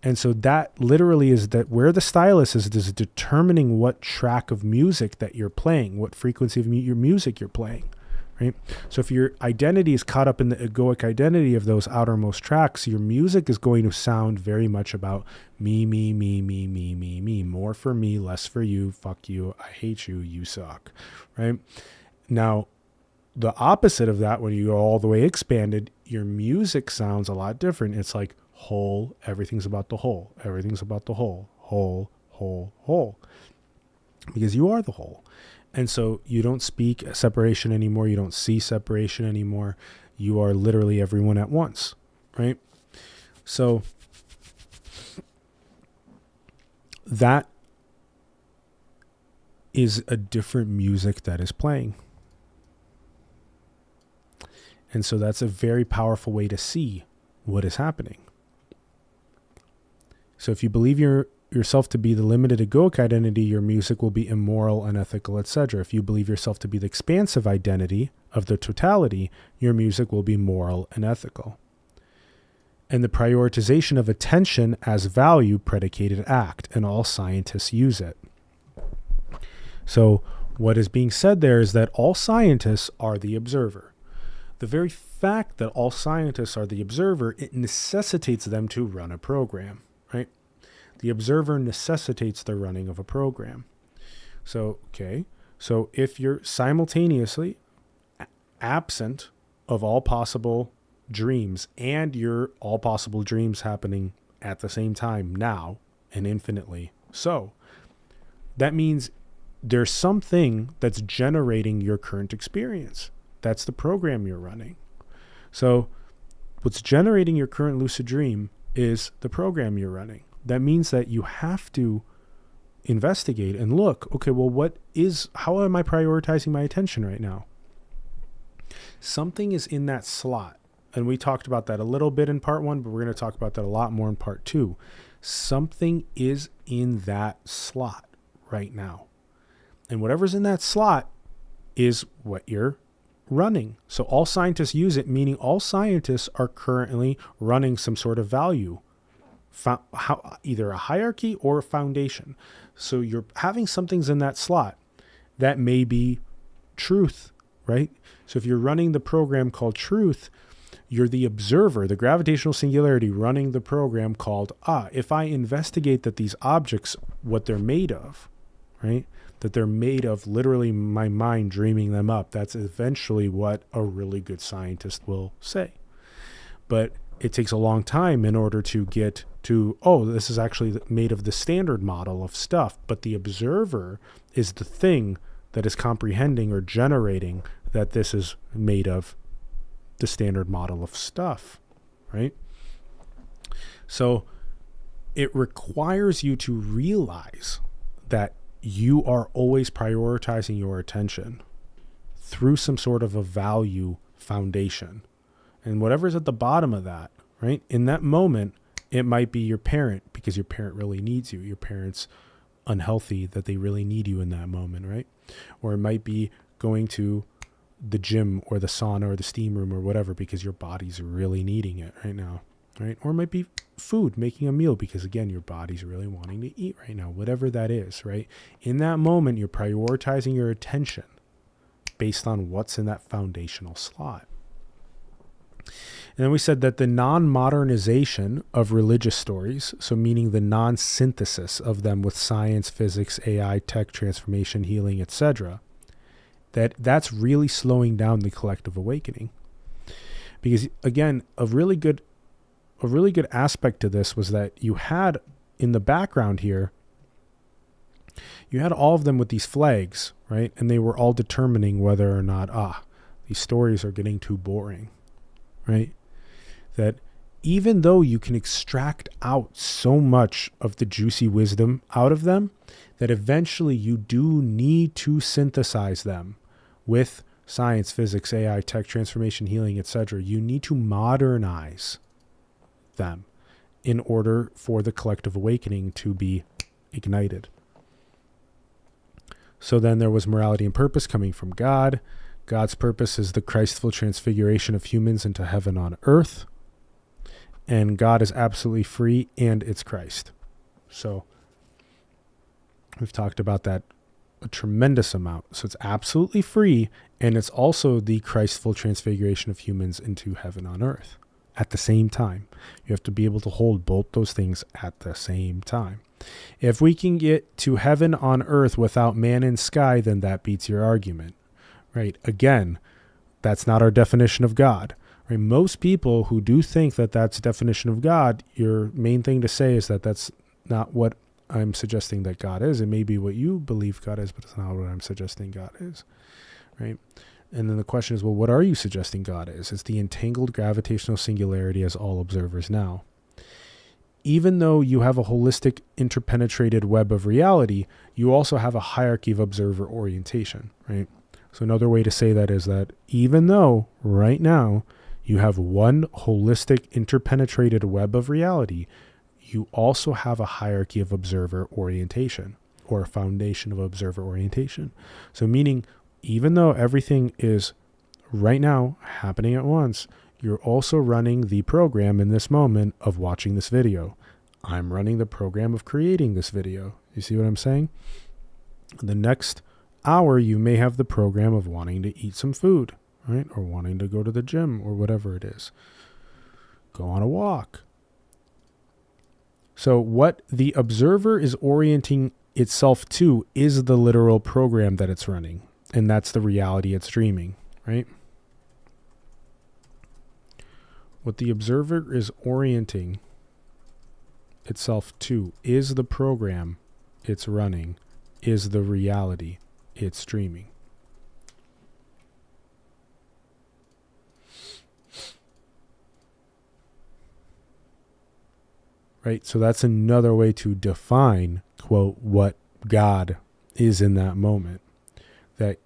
And so that literally is that where the stylus is determining what track of music that you're playing, what frequency of your music you're playing, right? So if your identity is caught up in the egoic identity of those outermost tracks, your music is going to sound very much about me, more for me, less for you, fuck you, I hate you, you suck, right? Now, the opposite of that, when you go all the way expanded, your music sounds a lot different. It's like whole, everything's about the whole, everything's about the whole, whole, whole, because you are the whole. And so you don't speak separation anymore. You don't see separation anymore. You are literally everyone at once, right? So that is a different music that is playing. And so that's a very powerful way to see what is happening. So if you believe yourself to be the limited egoic identity, your music will be immoral, unethical, etc. If you believe yourself to be the expansive identity of the totality, your music will be moral and ethical. And the prioritization of attention as value predicated act, and all scientists use it. So what is being said there is that all scientists are the observer. The very fact that all scientists are the observer, it necessitates them to run a program, right? The observer necessitates the running of a program. So, okay. So if you're simultaneously absent of all possible dreams, and your all possible dreams happening at the same time now and infinitely so, that means there's something that's generating your current experience. That's the program you're running. So what's generating your current lucid dream is the program you're running. That means that you have to investigate and look, okay, well, how am I prioritizing my attention right now? Something is in that slot. And we talked about that a little bit in part 1, but we're going to talk about that a lot more in part 2. Something is in that slot right now. And whatever's in that slot is what you're running. So all scientists use it, meaning all scientists are currently running some sort of value, either a hierarchy or a foundation. So you're having something's in that slot. That may be truth, right? So if you're running the program called truth, you're the observer, the gravitational singularity running the program called, if I investigate that these objects, what they're made of, right? That they're made of literally my mind dreaming them up. That's eventually what a really good scientist will say. But it takes a long time in order to get to, this is actually made of the standard model of stuff. But the observer is the thing that is comprehending or generating that this is made of the standard model of stuff, right? So it requires you to realize that you are always prioritizing your attention through some sort of a value foundation. And whatever's at the bottom of that, right? In that moment, it might be your parent, because your parent really needs you. Your parent's unhealthy, that they really need you in that moment, right? Or it might be going to the gym or the sauna or the steam room or whatever, because your body's really needing it right now, right? Or it might be food, making a meal, because again, your body's really wanting to eat right now, whatever that is, right? In that moment, you're prioritizing your attention based on what's in that foundational slot. And then we said that the non-modernization of religious stories, so meaning the non-synthesis of them with science, physics, AI, tech, transformation, healing, etc., that's really slowing down the collective awakening. Because again, a really good aspect to this was that you had in the background here, you had all of them with these flags, right? And they were all determining whether or not, these stories are getting too boring, right? That even though you can extract out so much of the juicy wisdom out of them, that eventually you do need to synthesize them with science, physics, AI, tech, transformation, healing, etc. You need to modernize them in order for the collective awakening to be ignited. So then there was morality and purpose coming from God. God's purpose is the Christful transfiguration of humans into heaven on earth. And God is absolutely free, and it's Christ. So we've talked about that a tremendous amount. So it's absolutely free, and it's also the Christful transfiguration of humans into heaven on earth at the same time. You have to be able to hold both those things at the same time. If we can get to heaven on earth without man in sky, then that beats your argument, right? Again, that's not our definition of God. Right? Most people who do think that that's the definition of God, your main thing to say is that that's not what I'm suggesting that God is. It may be what you believe God is, but it's not what I'm suggesting God is, right? And then the question is, well, what are you suggesting God is? It's the entangled gravitational singularity as all observers now. Even though you have a holistic interpenetrated web of reality, you also have a hierarchy of observer orientation, right? So another way to say that is that even though right now you have one holistic interpenetrated web of reality, you also have a hierarchy of observer orientation, or a foundation of observer orientation. So meaning, even though everything is right now happening at once, you're also running the program in this moment of watching this video. I'm running the program of creating this video. You see what I'm saying? The next hour, you may have the program of wanting to eat some food, right? Or wanting to go to the gym or whatever it is. Go on a walk. So what the observer is orienting itself to is the literal program that it's running. And that's the reality it's dreaming, right? What the observer is orienting itself to is the program it's running, is the reality it's dreaming. Right? So that's another way to define, quote, what God is in that moment. That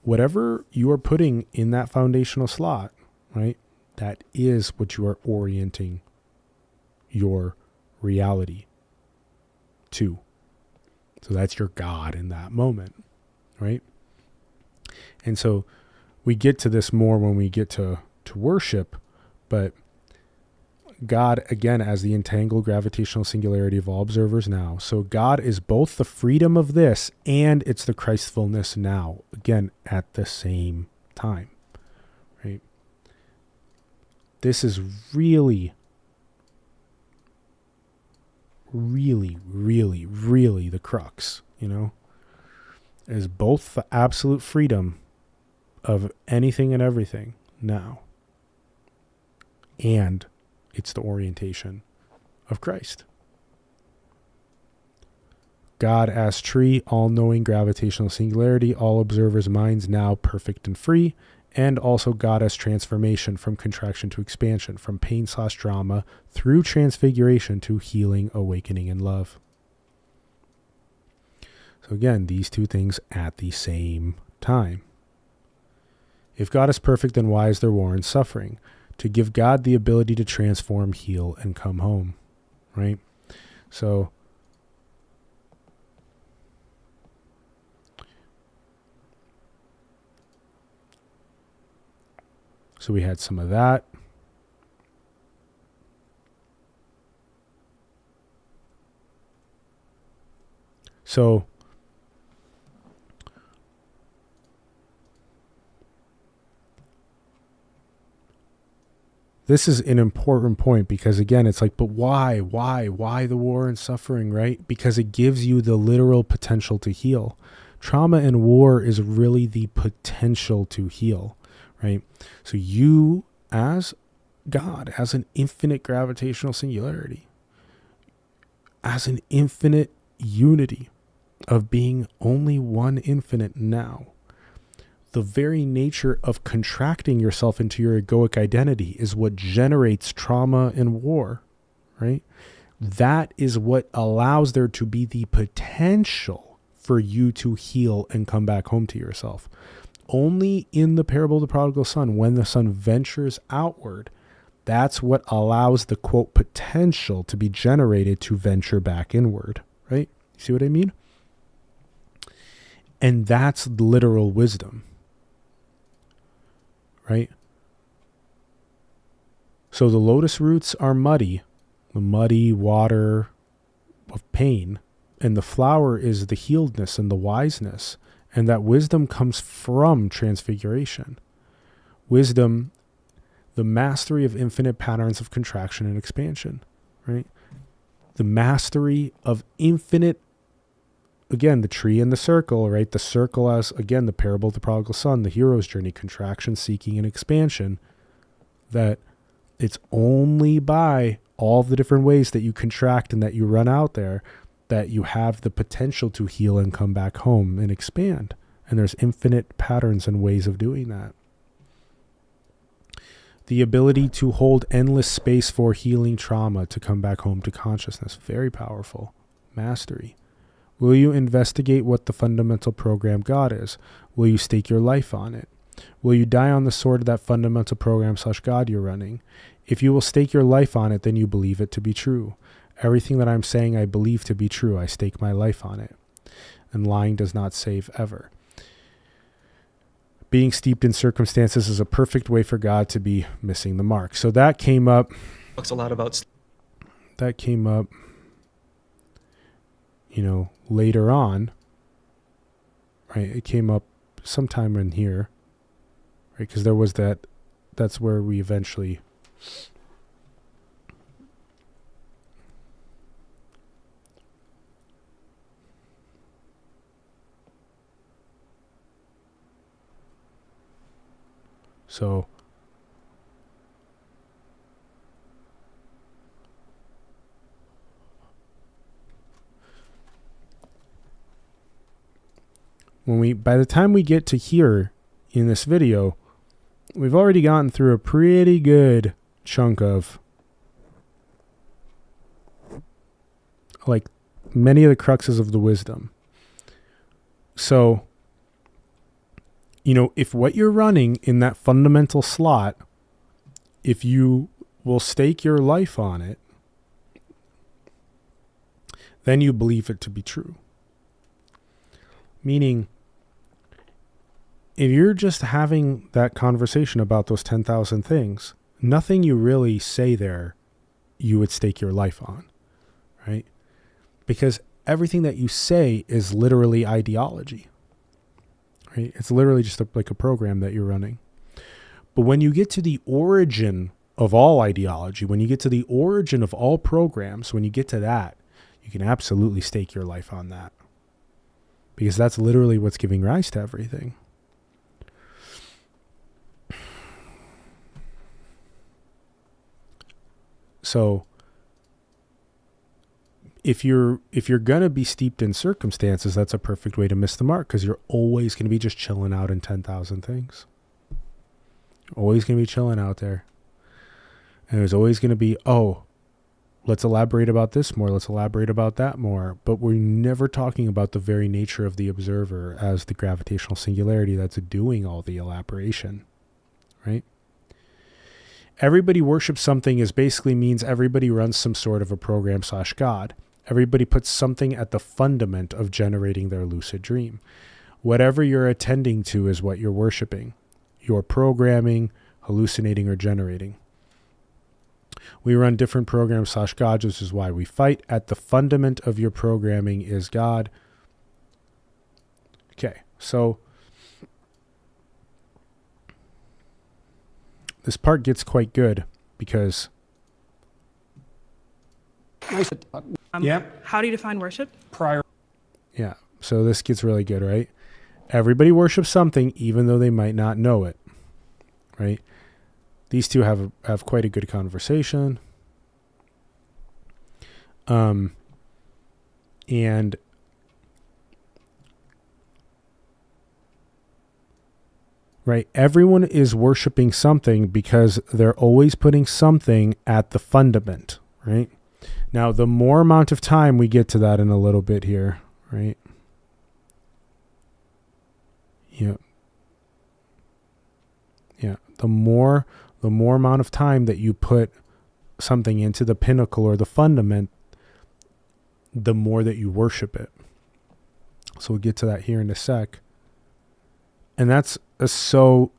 whatever you are putting in that foundational slot, right? That is what you are orienting your reality to. So that's your God in that moment, right? And so we get to this more when we get to worship, but God, again, as the entangled gravitational singularity of all observers now. So God is both the freedom of this and it's the Christfulness now, again, at the same time, right? This is really, really, really, really the crux, is both the absolute freedom of anything and everything now, and it's the orientation of Christ. God as tree, all-knowing gravitational singularity, all observers' minds now perfect and free, and also God as transformation from contraction to expansion, from pain/drama through transfiguration to healing, awakening, and love. So again, these two things at the same time. If God is perfect, then why is there war and suffering? To give God the ability to transform, heal, and come home, right? So we had some of that. So this is an important point because, again, it's like, but why the war and suffering, right? Because it gives you the literal potential to heal. Trauma and war is really the potential to heal, right? So you, as God, as an infinite gravitational singularity, as an infinite unity of being only one infinite now, the very nature of contracting yourself into your egoic identity is what generates trauma and war, right? That is what allows there to be the potential for you to heal and come back home to yourself. Only in the parable of the prodigal son, when the son ventures outward, that's what allows the, quote, potential to be generated to venture back inward, right? You see what I mean? And that's literal wisdom, right? So the lotus roots are muddy, the muddy water of pain, and the flower is the healedness and the wiseness. And that wisdom comes from transfiguration. Wisdom, the mastery of infinite patterns of contraction and expansion, right? The mastery of infinite, again, the tree and the circle, right? The circle as, again, the parable of the prodigal son, the hero's journey, contraction, seeking, and expansion, that it's only by all the different ways that you contract and that you run out there that you have the potential to heal and come back home and expand. And there's infinite patterns and ways of doing that. The ability to hold endless space for healing trauma to come back home to consciousness. Very powerful. Mastery. Will you investigate what the fundamental program God is? Will you stake your life on it? Will you die on the sword of that fundamental program / God you're running? If you will stake your life on it, then you believe it to be true. Everything that I'm saying I believe to be true, I stake my life on it. And lying does not save ever. Being steeped in circumstances is a perfect way for God to be missing the mark. So that came up. Talks a lot about. That came up, later on. Right? It came up sometime in here. Right? Because there was that. That's where we eventually. So by the time we get to here in this video, we've already gotten through a pretty good chunk of like many of the cruxes of the wisdom. So if what you're running in that fundamental slot, if you will stake your life on it, then you believe it to be true. Meaning, if you're just having that conversation about those 10,000 things, nothing you really say there, you would stake your life on, right? Because everything that you say is literally ideology. Right? It's literally just like a program that you're running. But when you get to the origin of all ideology, when you get to the origin of all programs, when you get to that, you can absolutely stake your life on that. Because that's literally what's giving rise to everything. So if you're going to be steeped in circumstances, that's a perfect way to miss the mark, because you're always going to be just chilling out in 10,000 things. Always going to be chilling out there. And there's always going to be, let's elaborate about this more. Let's elaborate about that more. But we're never talking about the very nature of the observer as the gravitational singularity that's doing all the elaboration, right? Everybody worships something is basically means everybody runs some sort of a program / God. Everybody puts something at the fundament of generating their lucid dream. Whatever you're attending to is what you're worshiping. You're programming, hallucinating, or generating. We run different programs / gods, which is why we fight. At the fundament of your programming is God. Okay, so this part gets quite good because... How do you define worship? Yeah, so this gets really good, right? Everybody worships something even though they might not know it, right? These two have quite a good conversation. And right, everyone is worshiping something because they're always putting something at the fundament, right? Now, the more amount of time we get to that in a little bit here, right? Yeah. The more amount of time that you put something into the pinnacle or the fundament, the more that you worship it. So we'll get to that here in a sec. And that's so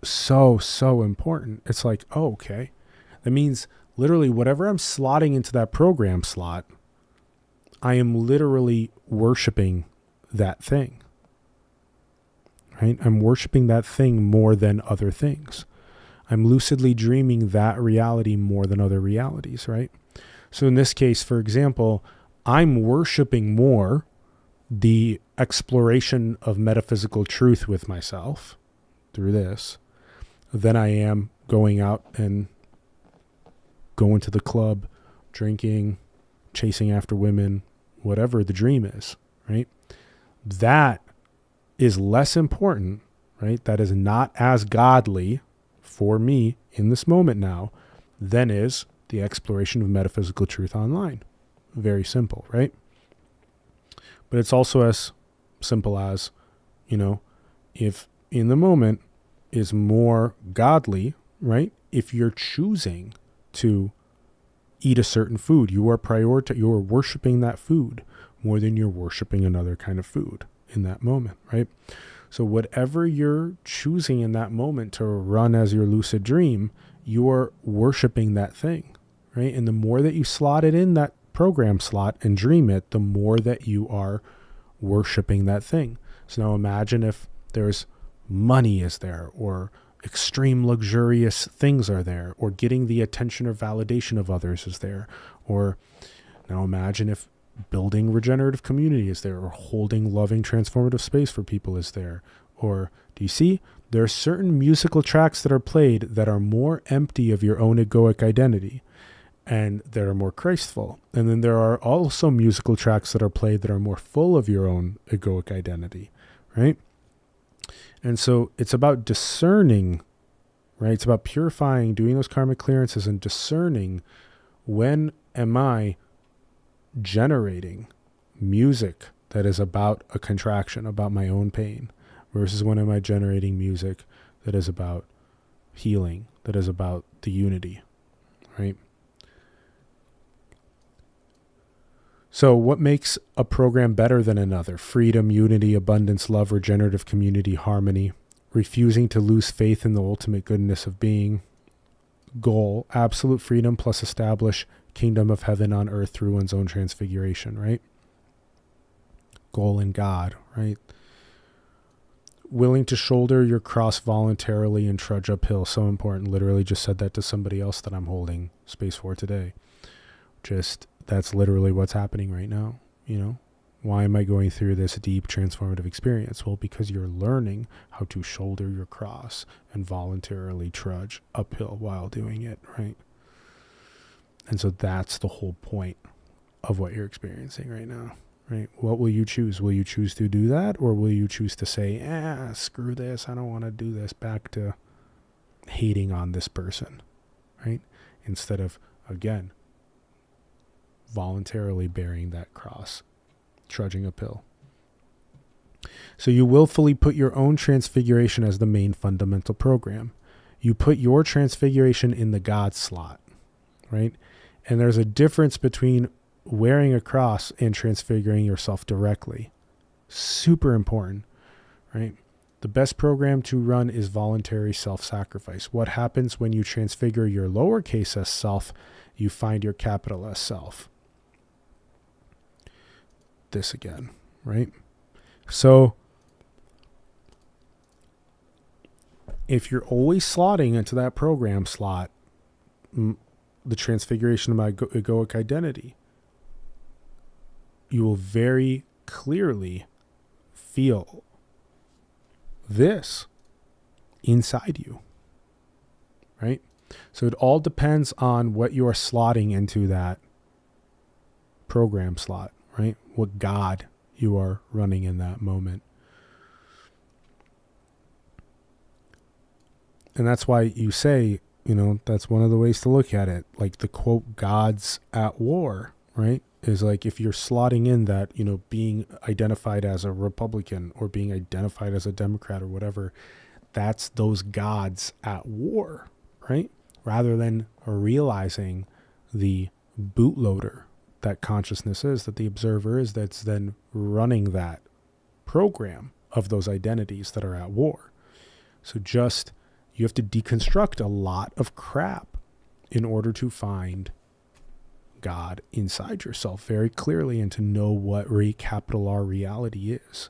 important. It's like, okay. That means literally whatever I'm slotting into that program slot, I am literally worshiping that thing. Right? I'm worshiping that thing more than other things. I'm lucidly dreaming that reality more than other realities, right? So in this case, for example, I'm worshiping more the exploration of metaphysical truth with myself through this than I am going out and going to the club, drinking, chasing after women, whatever the dream is, right? That is less important, right? That is not as godly for me in this moment now than is the exploration of metaphysical truth online. Very simple, right? But it's also as simple as, if in the moment is more godly, right? If you're choosing to eat a certain food, you are worshiping that food more than you're worshiping another kind of food in that moment, right? So whatever you're choosing in that moment to run as your lucid dream, you're worshiping that thing, right? And the more that you slot it in that program slot and dream it, the more that you are worshiping that thing. So now imagine if there's money is there, or extreme luxurious things are there, or getting the attention or validation of others is there. Or now imagine if building regenerative community is there, or holding loving transformative space for people is there. Or do you see? There are certain musical tracks that are played that are more empty of your own egoic identity and that are more Christful. And then there are also musical tracks that are played that are more full of your own egoic identity, right? And so it's about discerning, right? It's about purifying, doing those karmic clearances and discerning, when am I generating music that is about a contraction, about my own pain, versus when am I generating music that is about healing, that is about the unity, right? So what makes a program better than another? Freedom, unity, abundance, love, regenerative community, harmony, refusing to lose faith in the ultimate goodness of being. Goal, absolute freedom plus establish kingdom of heaven on earth through one's own transfiguration, right? Goal in God, right? Willing to shoulder your cross voluntarily and trudge uphill. So important. Literally just said that to somebody else that I'm holding space for today. That's literally what's happening right now. Why am I going through this deep transformative experience? Well, because you're learning how to shoulder your cross and voluntarily trudge uphill while doing it, right? And so that's the whole point of what you're experiencing right now, right? What will you choose? Will you choose to do that? Or will you choose to say, screw this, I don't want to do this, back to hating on this person, right? Instead of, again, voluntarily bearing that cross, trudging uphill. So you willfully put your own transfiguration as the main fundamental program. You put your transfiguration in the God slot, right? And there's a difference between wearing a cross and transfiguring yourself directly. Super important, right? The best program to run is voluntary self-sacrifice. What happens when you transfigure your lowercase s self? You find your capital S self. This again, right? So if you're always slotting into that program slot, the transfiguration of my egoic identity, you will very clearly feel this inside you, right? So it all depends on what you are slotting into that program slot, right? What God you are running in that moment. And that's why you say, that's one of the ways to look at it. Like the quote, God's at war, right? Is like if you're slotting in that, being identified as a Republican or being identified as a Democrat or whatever, that's those gods at war, right? Rather than realizing the bootloader that consciousness is, that the observer is, that's then running that program of those identities that are at war. So you have to deconstruct a lot of crap in order to find God inside yourself very clearly and to know what capital R reality is.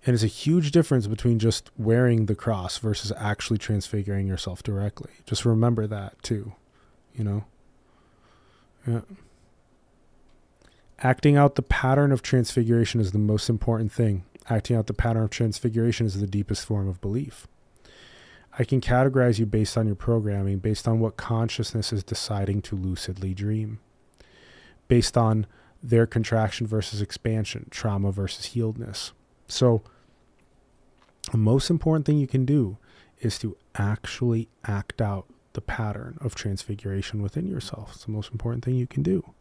And it's a huge difference between just wearing the cross versus actually transfiguring yourself directly. Just remember that too, Yeah. Acting out the pattern of transfiguration is the most important thing. Acting out the pattern of transfiguration is the deepest form of belief. I can categorize you based on your programming, based on what consciousness is deciding to lucidly dream. based on their contraction versus expansion, trauma versus healedness. So the most important thing you can do is to actually act out the pattern of transfiguration within yourself. It's the most important thing you can do.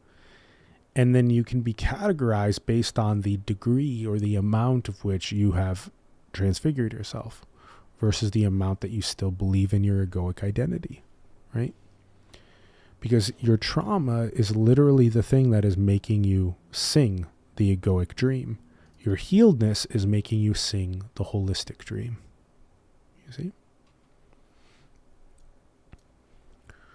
And then you can be categorized based on the degree or the amount of which you have transfigured yourself versus the amount that you still believe in your egoic identity, right? Because your trauma is literally the thing that is making you sing the egoic dream. Your healedness is making you sing the holistic dream. You see?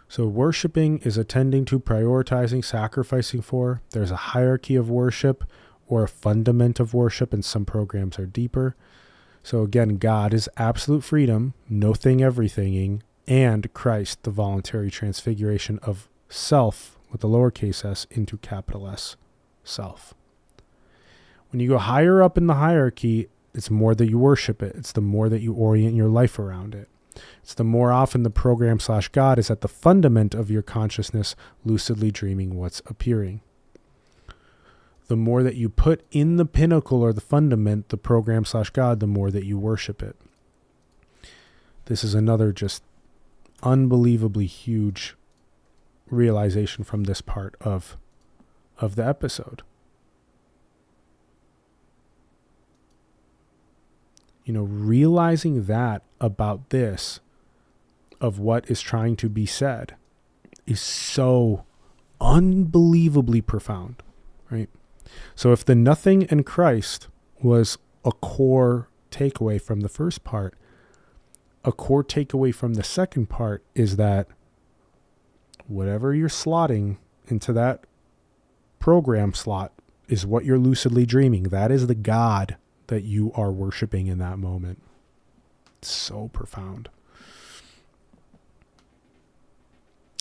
So worshiping is attending to, prioritizing, sacrificing for. There's a hierarchy of worship or a fundament of worship, and some programs are deeper. So again, God is absolute freedom, no thing, everythinging, and Christ, the voluntary transfiguration of self with the lowercase s into capital S, self. When you go higher up in the hierarchy, it's more that you worship it. It's the more that you orient your life around it. It's the more often the program / God is at the fundament of your consciousness, lucidly dreaming what's appearing. The more that you put in the pinnacle or the fundament, the program / God, the more that you worship it. This is another just unbelievably huge realization from this part of the episode. You know, realizing that about this, of what is trying to be said, is so unbelievably profound, right? So if the nothing in Christ was a core takeaway from the first part, a core takeaway from the second part is that whatever you're slotting into that program slot is what you're lucidly dreaming. That is the God that you are worshiping in that moment. It's so profound.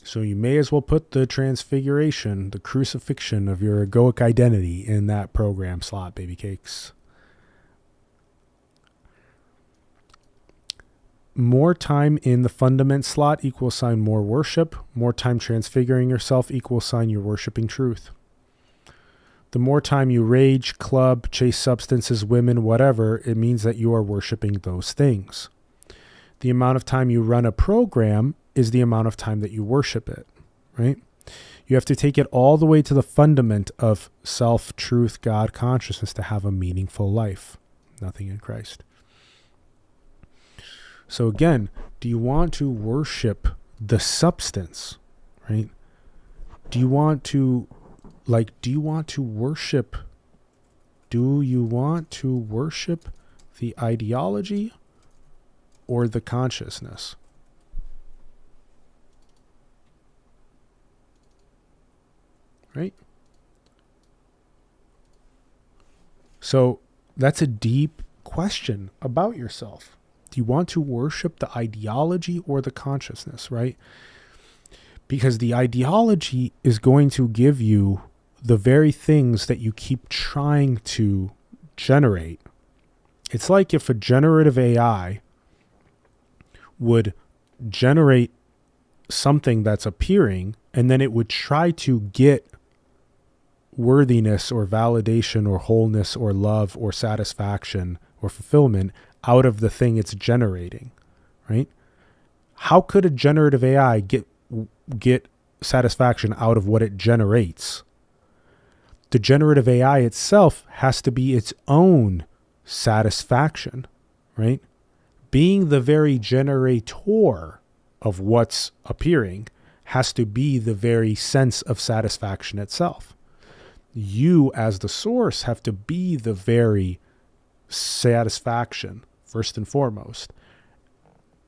So you may as well put the transfiguration, the crucifixion of your egoic identity in that program slot, baby cakes. More time in the fundament slot equals sign more worship. More time transfiguring yourself equals sign you're worshiping truth. The more time you rage, club, chase substances, women, whatever, it means that you are worshiping those things. The amount of time you run a program is the amount of time that you worship it, right? You have to take it all the way to the fundament of self, truth, God, consciousness to have a meaningful life. Nothing in Christ. So again, do you want to worship the substance, right? Do you want to worship the ideology or the consciousness? Right? So that's a deep question about yourself. Do you want to worship the ideology or the consciousness, right? Because the ideology is going to give you the very things that you keep trying to generate. It's like if a generative AI would generate something that's appearing, and then it would try to get worthiness or validation or wholeness or love or satisfaction or fulfillment out of the thing it's generating, right? How could a generative AI get satisfaction out of what it generates? The generative AI itself has to be its own satisfaction, right? Being the very generator of what's appearing has to be the very sense of satisfaction itself. You as the source have to be the very satisfaction first and foremost.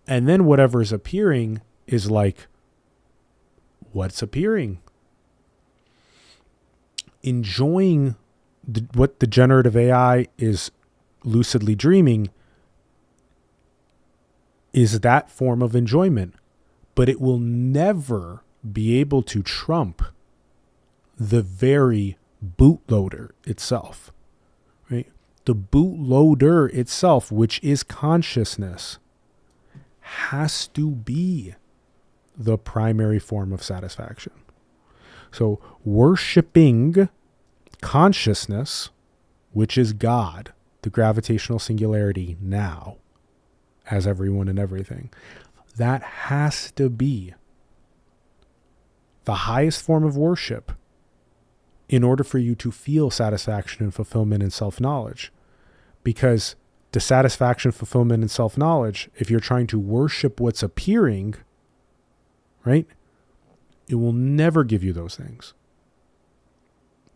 And then whatever is appearing is like what's appearing. Enjoying what the generative AI is lucidly dreaming is that form of enjoyment, but it will never be able to trump the very bootloader itself, right? The bootloader itself, which is consciousness, has to be the primary form of satisfaction. So worshiping consciousness, which is God, the gravitational singularity now, as everyone and everything, that has to be the highest form of worship in order for you to feel satisfaction and fulfillment and self-knowledge. Because the satisfaction, fulfillment, and self-knowledge, if you're trying to worship what's appearing, right, it will never give you those things.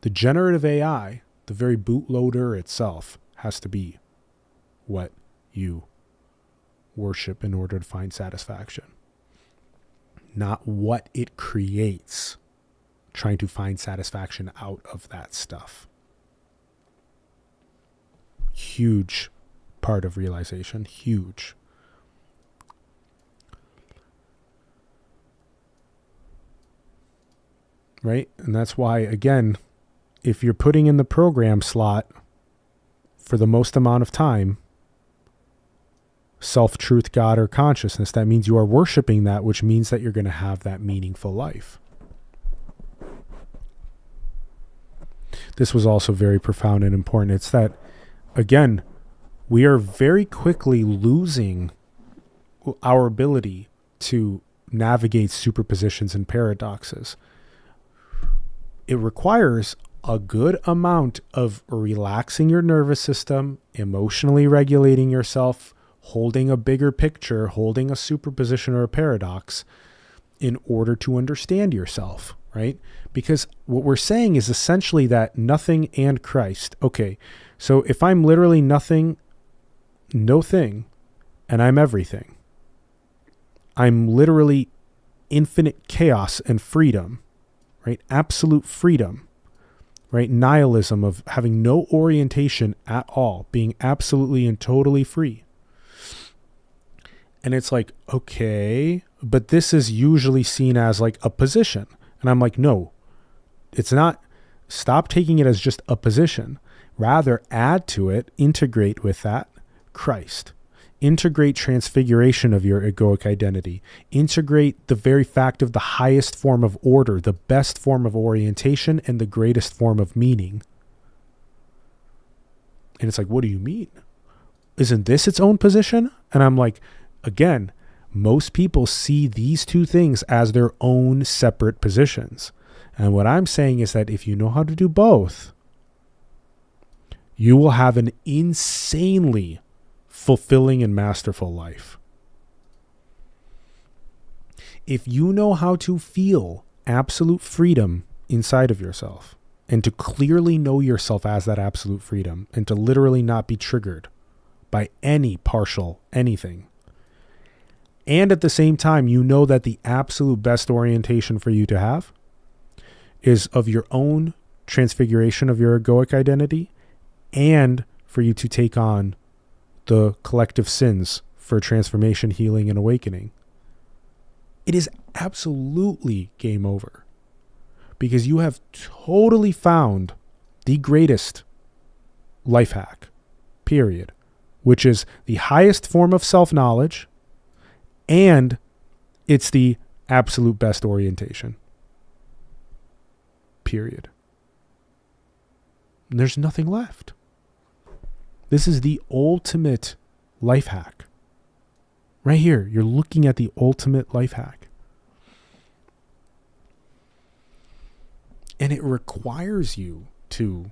The generative AI, the very bootloader itself, has to be what you worship in order to find satisfaction. Not what it creates, trying to find satisfaction out of that stuff. Huge part of realization, huge. Right? And that's why, again, if you're putting in the program slot for the most amount of time, self-truth, God, or consciousness, that means you are worshiping that, which means that you're going to have that meaningful life. This was also very profound and important. It's that, again, we are very quickly losing our ability to navigate superpositions and paradoxes. It requires a good amount of relaxing your nervous system, emotionally regulating yourself, holding a bigger picture, holding a superposition or a paradox in order to understand yourself, right? Because what we're saying is essentially that nothing and Christ. Okay, so if I'm literally nothing, no thing, and I'm everything, I'm literally infinite chaos and freedom, right? Absolute freedom, right? Nihilism of having no orientation at all, being absolutely and totally free. And it's like, okay, but this is usually seen as like a position. And I'm like, no, it's not. Stop taking it as just a position. Rather, add to it, integrate with that Christ. Integrate transfiguration of your egoic identity. Integrate the very fact of the highest form of order, the best form of orientation, and the greatest form of meaning. And it's like, what do you mean? Isn't this its own position? And I'm like, again, most people see these two things as their own separate positions. And what I'm saying is that if you know how to do both, you will have an insanely fulfilling and masterful life. If you know how to feel absolute freedom inside of yourself and to clearly know yourself as that absolute freedom and to literally not be triggered by any partial anything, and at the same time, you know that the absolute best orientation for you to have is of your own transfiguration of your egoic identity and for you to take on the collective sins for transformation, healing, and awakening. It is absolutely game over because you have totally found the greatest life hack, period, which is the highest form of self-knowledge, and it's the absolute best orientation. Period. And there's nothing left. This is the ultimate life hack. Right here, you're looking at the ultimate life hack. And it requires you to,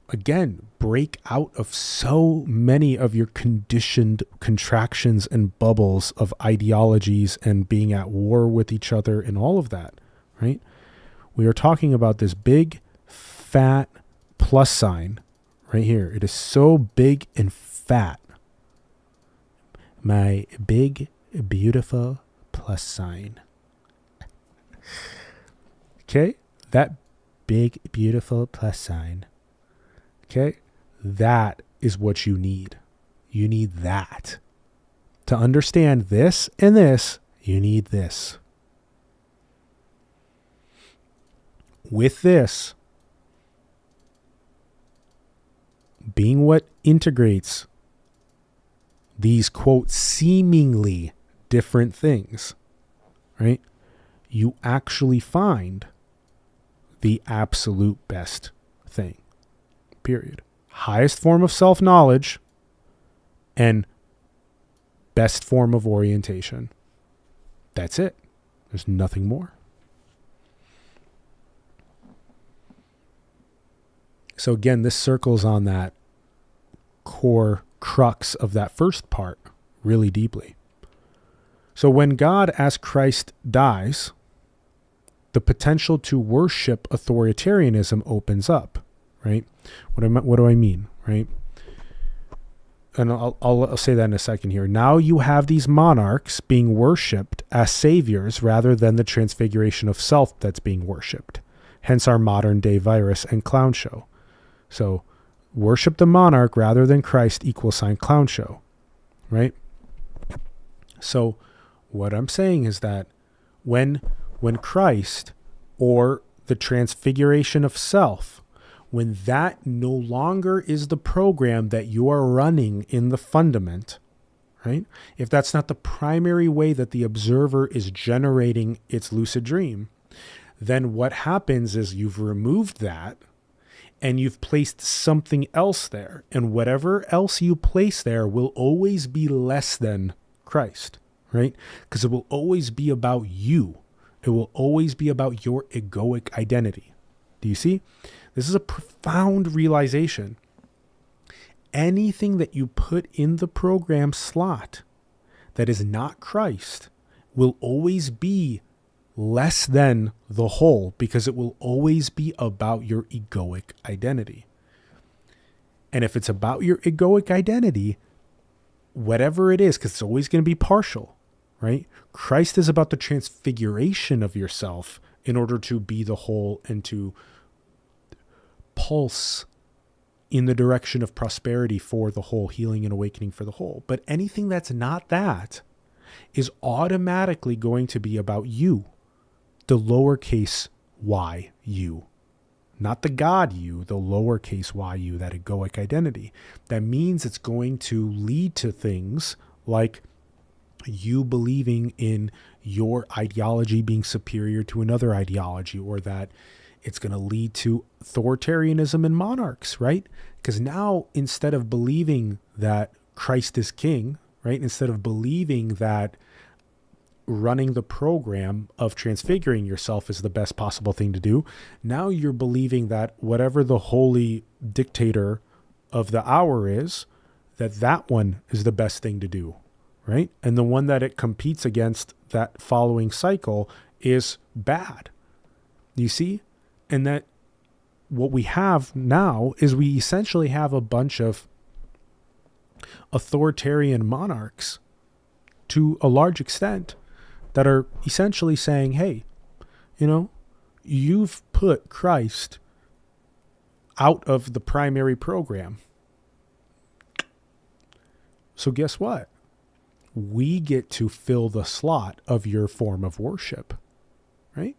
again, break out of so many of your conditioned contractions and bubbles of ideologies and being at war with each other and all of that, right? We are talking about this big, fat plus sign right here. It is so big and fat. My big, beautiful plus sign. Okay? That big, beautiful plus sign. Okay? That is what you need. You need that. To understand this and this, you need this. With this, being what integrates these, quote, seemingly different things, right? You actually find the absolute best thing, period. Highest form of self-knowledge and best form of orientation. That's it. There's nothing more. So again, this circles on that core crux of that first part really deeply. So when God, as Christ, dies, the potential to worship authoritarianism opens up, right? What do I mean, right? And I'll say that in a second here. Now you have these monarchs being worshipped as saviors rather than the transfiguration of self that's being worshipped. Hence our modern day virus and clown show. So worship the monarch rather than Christ = clown show, right? So what I'm saying is that when Christ, or the transfiguration of self, when that no longer is the program that you are running in the fundament, right? If that's not the primary way that the observer is generating its lucid dream, then what happens is you've removed that and you've placed something else there. And whatever else you place there will always be less than Christ, right? Because it will always be about you. It will always be about your egoic identity. Do you see? This is a profound realization. Anything that you put in the program slot that is not Christ will always be less than the whole, because it will always be about your egoic identity. And if it's about your egoic identity, whatever it is, because it's always going to be partial, right? Christ is about the transfiguration of yourself in order to be the whole and to pulse in the direction of prosperity for the whole, healing and awakening for the whole. But anything that's not that is automatically going to be about you, the lowercase y you, not the God you, the lowercase y you, that egoic identity. That means it's going to lead to things like you believing in your ideology being superior to another ideology, or that it's going to lead to authoritarianism and monarchs, right? Because now, instead of believing that Christ is king, right? Instead of believing that running the program of transfiguring yourself is the best possible thing to do, now you're believing that whatever the holy dictator of the hour is, that one is the best thing to do, right? And the one that it competes against that following cycle is bad. You see? And that what we have now is we essentially have a bunch of authoritarian monarchs, to a large extent, that are essentially saying, hey, you've put Christ out of the primary program. So guess what? We get to fill the slot of your form of worship, right?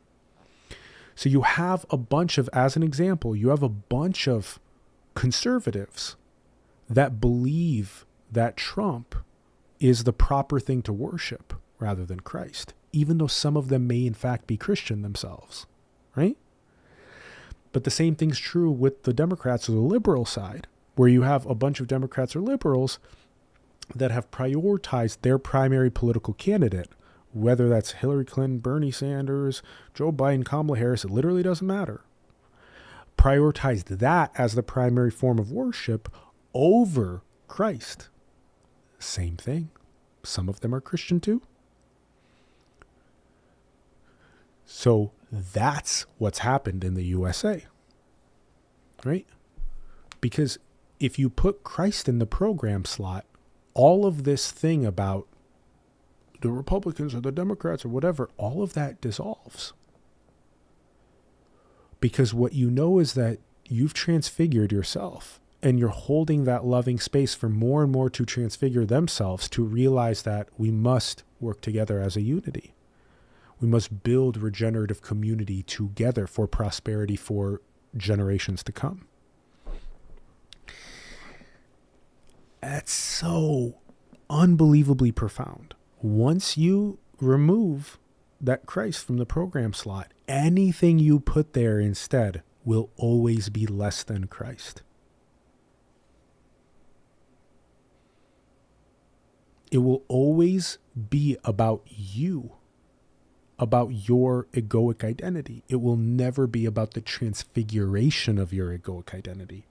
So you have a bunch of, as an example, you have a bunch of conservatives that believe that Trump is the proper thing to worship rather than Christ, even though some of them may in fact be Christian themselves, right? But the same thing's true with the Democrats or the liberal side, where you have a bunch of Democrats or liberals that have prioritized their primary political candidate, whether that's Hillary Clinton, Bernie Sanders, Joe Biden, Kamala Harris, it literally doesn't matter. Prioritized that as the primary form of worship over Christ. Same thing. Some of them are Christian too. So that's what's happened in the USA, right? Because if you put Christ in the program slot, all of this thing about the Republicans or the Democrats or whatever, all of that dissolves. Because what you know is that you've transfigured yourself, and you're holding that loving space for more and more to transfigure themselves, to realize that we must work together as a unity. We must build regenerative community together for prosperity for generations to come. That's so unbelievably profound. Once you remove that Christ from the program slot, anything you put there instead will always be less than Christ. It will always be about you, about your egoic identity. It will never be about the transfiguration of your egoic identity.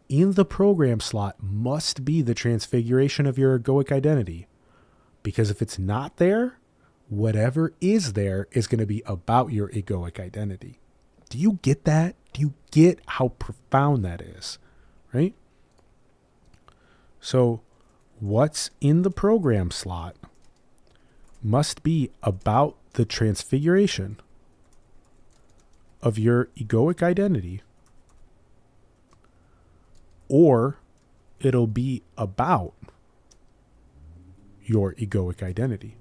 In the program slot must be the transfiguration of your egoic identity. Because if it's not there, whatever is there is going to be about your egoic identity. Do you get that? Do you get how profound that is? Right? So what's in the program slot must be about the transfiguration of your egoic identity, or it'll be about your egoic identity.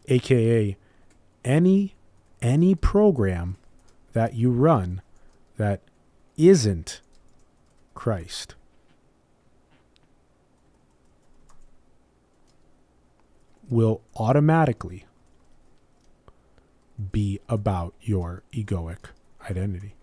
AKA any program that you run that isn't Christ will automatically be about your egoic identity.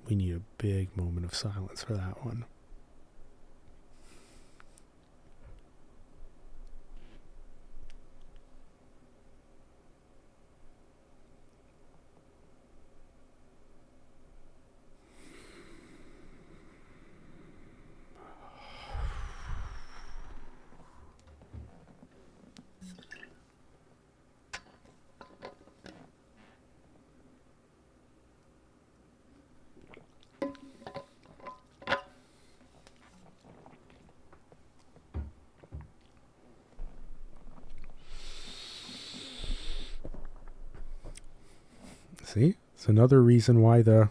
We need a big moment of silence for that one. See, it's another reason why that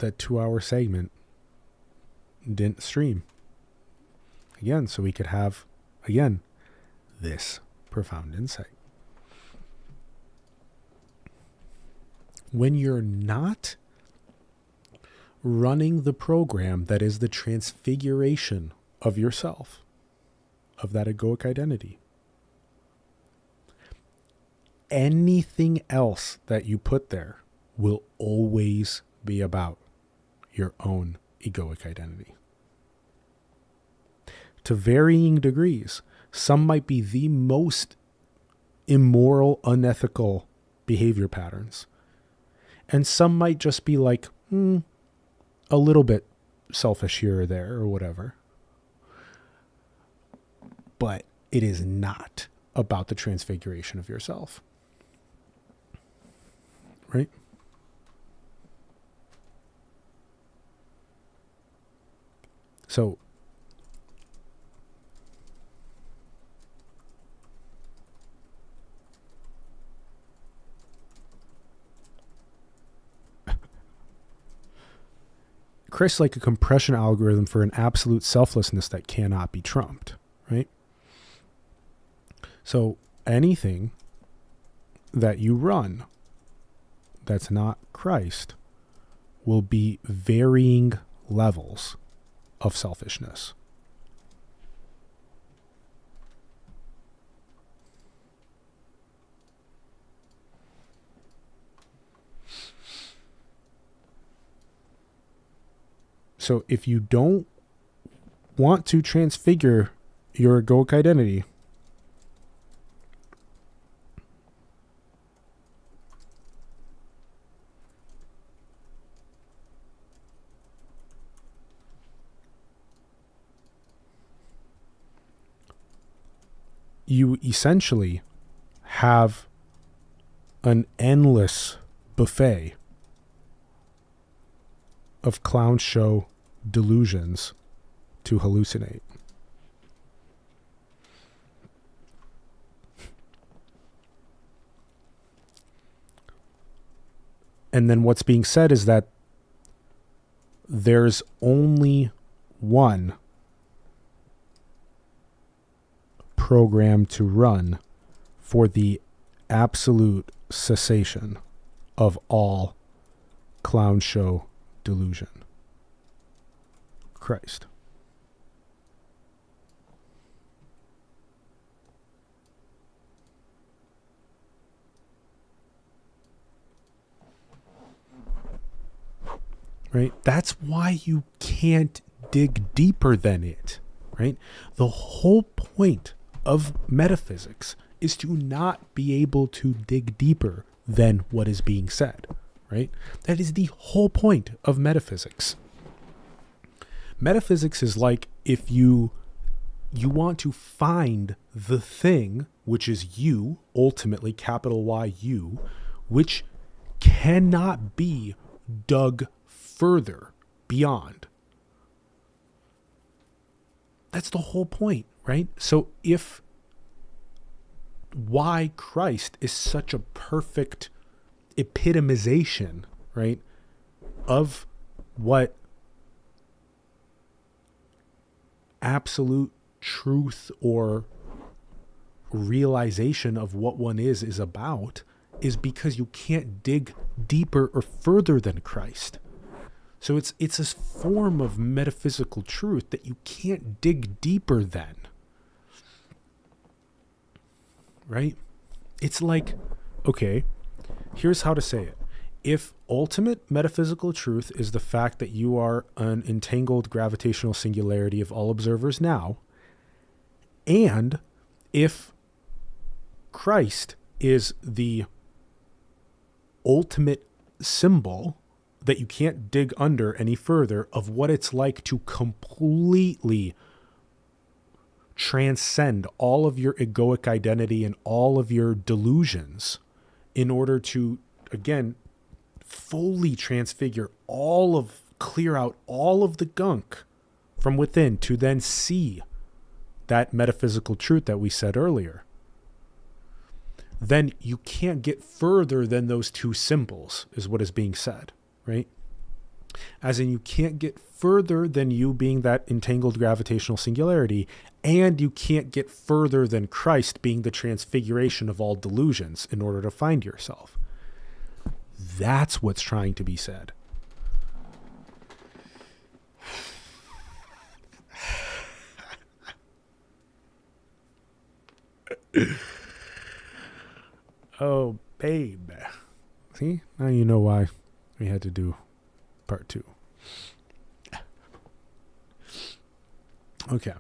2-hour segment didn't stream. Again, so we could have, again, this profound insight. When you're not running the program that is the transfiguration of yourself, of that egoic identity, anything else that you put there will always be about your own egoic identity. To varying degrees, some might be the most immoral, unethical behavior patterns. And some might just be like, a little bit selfish here or there or whatever. But it is not about the transfiguration of yourself. Right? So, Chris, like a compression algorithm for an absolute selflessness that cannot be trumped, right? So anything that you run that's not Christ will be varying levels of selfishness. So if you don't want to transfigure your egoic identity, you essentially have an endless buffet of clown show delusions to hallucinate. And then what's being said is that there's only one program to run for the absolute cessation of all clown show delusion. Christ. Right? That's why you can't dig deeper than it, right? The whole point of metaphysics is to not be able to dig deeper than what is being said, right? That is the whole point of metaphysics. Metaphysics is like if you want to find the thing, which is you, ultimately, capital Y, you, which cannot be dug further beyond. That's the whole point, right? So if why Christ is such a perfect epitomization, right, of what absolute truth or realization of what one is about, is because you can't dig deeper or further than Christ. So it's a form of metaphysical truth that you can't dig deeper than. Right? It's like, okay, here's how to say it. If ultimate metaphysical truth is the fact that you are an entangled gravitational singularity of all observers now, and if Christ is the ultimate symbol that you can't dig under any further of what it's like to completely transcend all of your egoic identity and all of your delusions in order to, again, fully transfigure clear out all of the gunk from within to then see that metaphysical truth that we said earlier, then you can't get further than those two symbols, is what is being said, right? As in, you can't get further than you being that entangled gravitational singularity, and you can't get further than Christ being the transfiguration of all delusions in order to find yourself. That's what's trying to be said. Oh, babe. See? Now you know why we had to do part 2. Okay.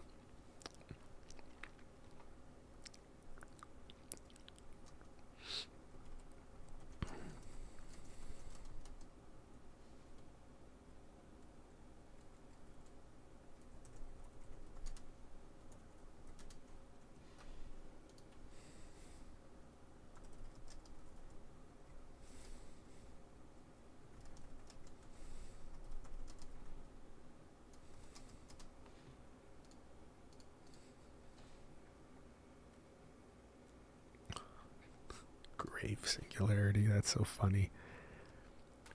Grave singularity. That's so funny.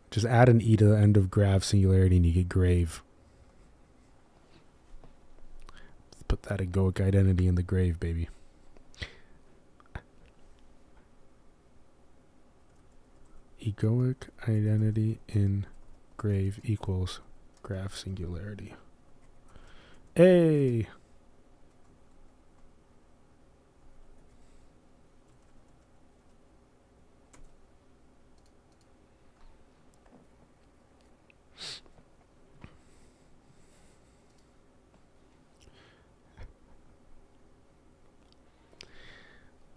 Just add an E to the end of grav singularity and you get grave. Put that egoic identity in the grave, baby. Egoic identity in grave equals grav singularity. Hey!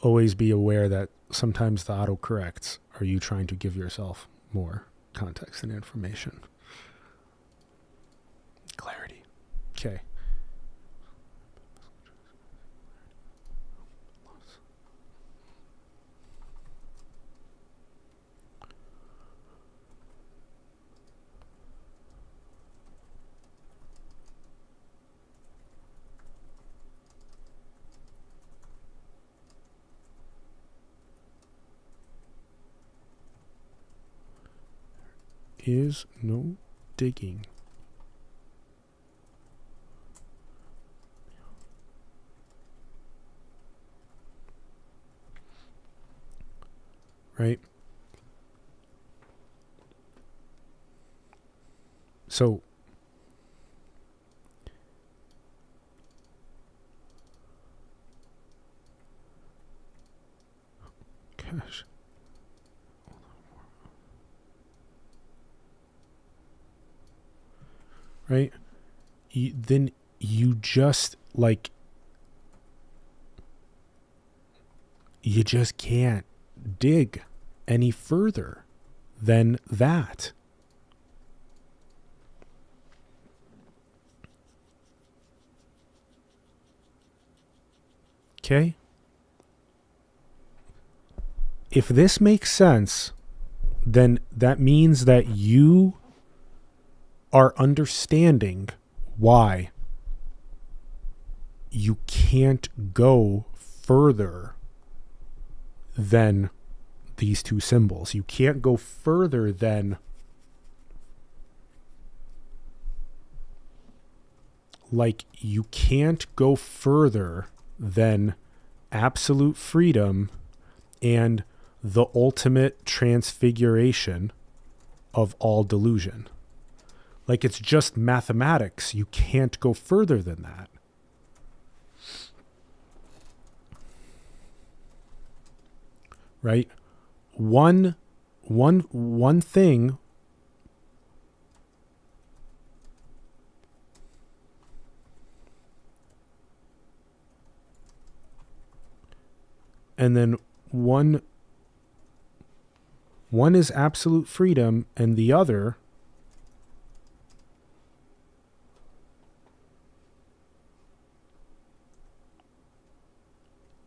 Always be aware that sometimes the autocorrects are you trying to give yourself more context and information. Clarity. Okay. is no digging. Right? So gosh. Right? Then you just you just can't dig any further than that. Okay? If this makes sense, then that means that you are understanding why you can't go further than these two symbols. You can't go further than you can't go further than absolute freedom and the ultimate transfiguration of all delusion. It's just mathematics. You can't go further than that. Right? One thing and then one is absolute freedom and the other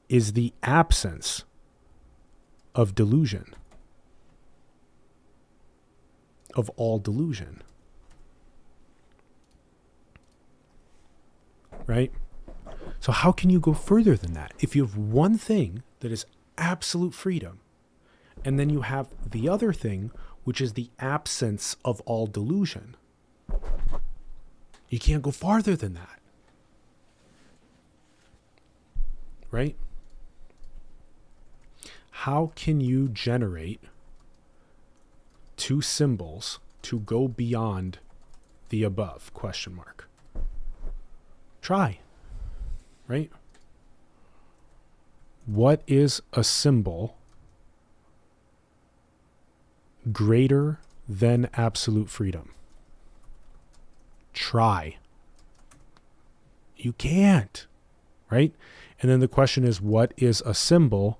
is the absence of delusion, of all delusion. Right? So how can you go further than that? If you have one thing that is absolute freedom, and then you have the other thing, which is the absence of all delusion, you can't go farther than that. Right? How can you generate two symbols to go beyond the above? Question mark. Try. Right? What is a symbol greater than absolute freedom? Try. You can't. Right? And then the question is, what is a symbol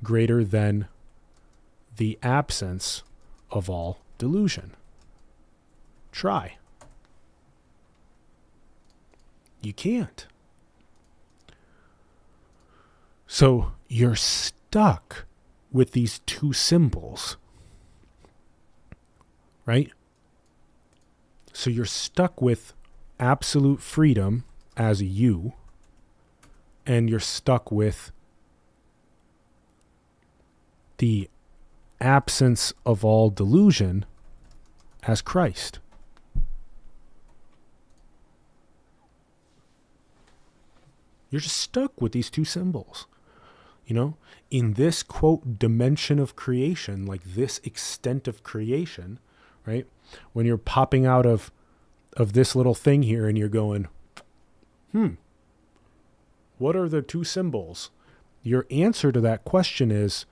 greater than the absence of all delusion? Try. You can't. So you're stuck with these two symbols, right? So you're stuck with absolute freedom as you, and you're stuck with the absence of all delusion as Christ. You're just stuck with these two symbols. In this, quote, dimension of creation, this extent of creation, right? When you're popping out of this little thing here and you're going, what are the two symbols? Your answer to that question is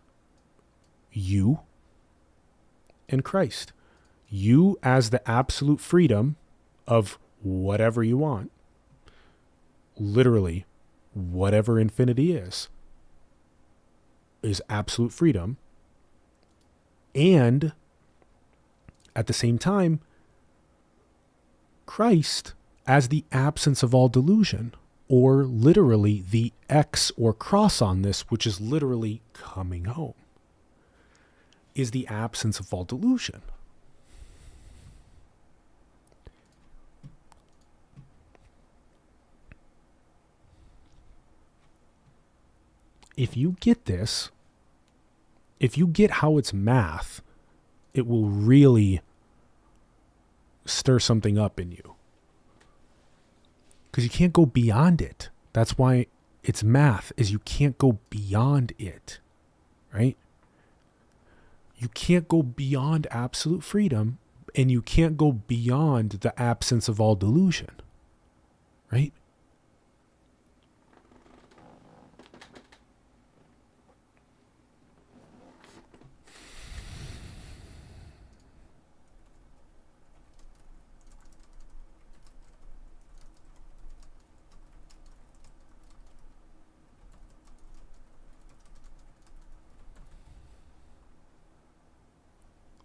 you and Christ. You as the absolute freedom of whatever you want. Literally, whatever infinity is absolute freedom. And at the same time, Christ as the absence of all delusion, or literally the X or cross on this, which is literally coming home, is the absence of all delusion. If you get this, if you get how it's math, it will really stir something up in you. Because you can't go beyond it. That's why it's math, is you can't go beyond it, right? You can't go beyond absolute freedom, and you can't go beyond the absence of all delusion, right?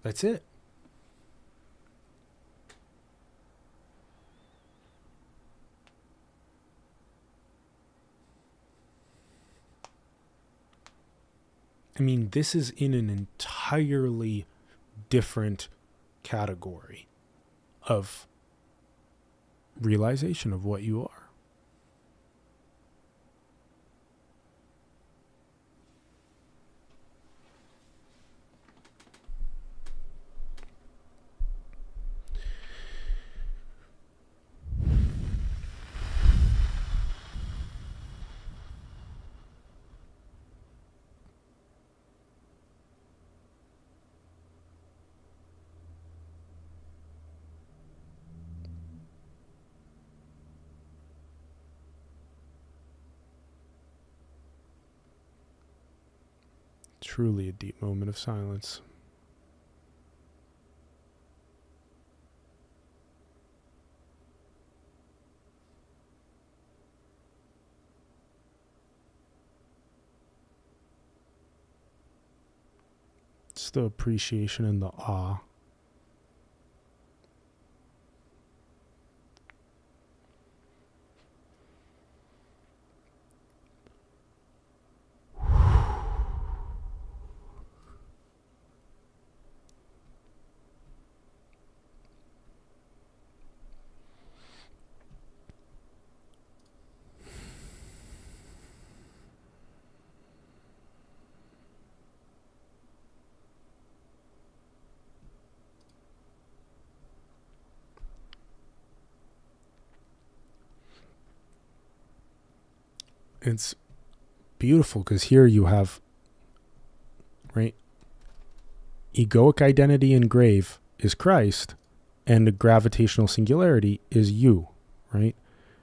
That's it. I mean, this is in an entirely different category of realization of what you are. Truly a deep moment of silence. It's the appreciation and the awe. It's beautiful because here you have, right? Egoic identity in grave is Christ, and the gravitational singularity is you, right?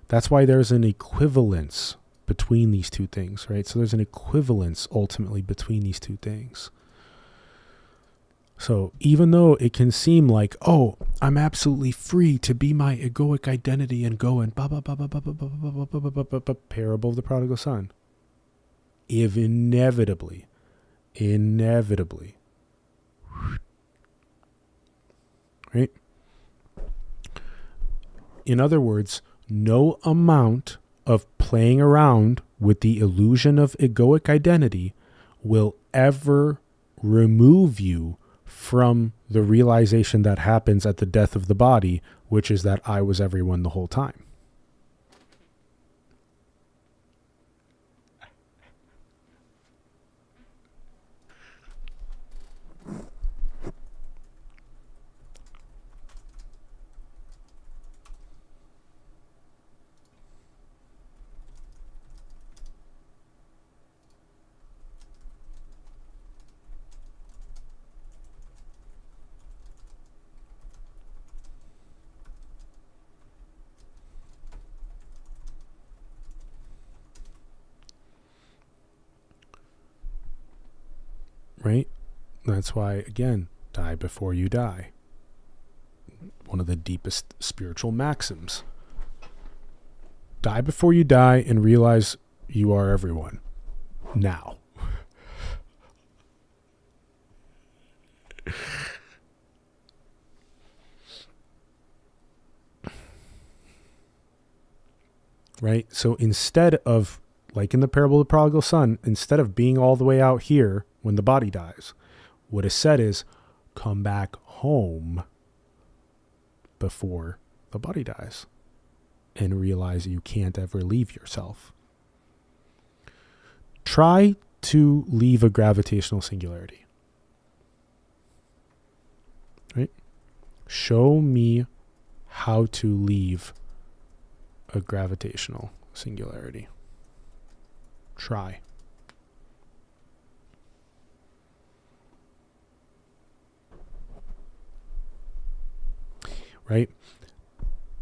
That's why there's an equivalence between these two things, right? So there's an equivalence ultimately between these two things. So even though it can seem like, oh, I'm absolutely free to be my egoic identity and go and parable of the prodigal son. If inevitably, right? In other words, no amount of playing around with the illusion of egoic identity will ever remove you from the realization that happens at the death of the body, which is that I was everyone the whole time. Right? That's why, again, die before you die. One of the deepest spiritual maxims. Die before you die and realize you are everyone. Now. Right? So instead of, like in the parable of the prodigal son, instead of being all the way out here when the body dies, what is said is, come back home before the body dies and realize you can't ever leave yourself. Try to leave a gravitational singularity. Right? Show me how to leave a gravitational singularity. Try. Right?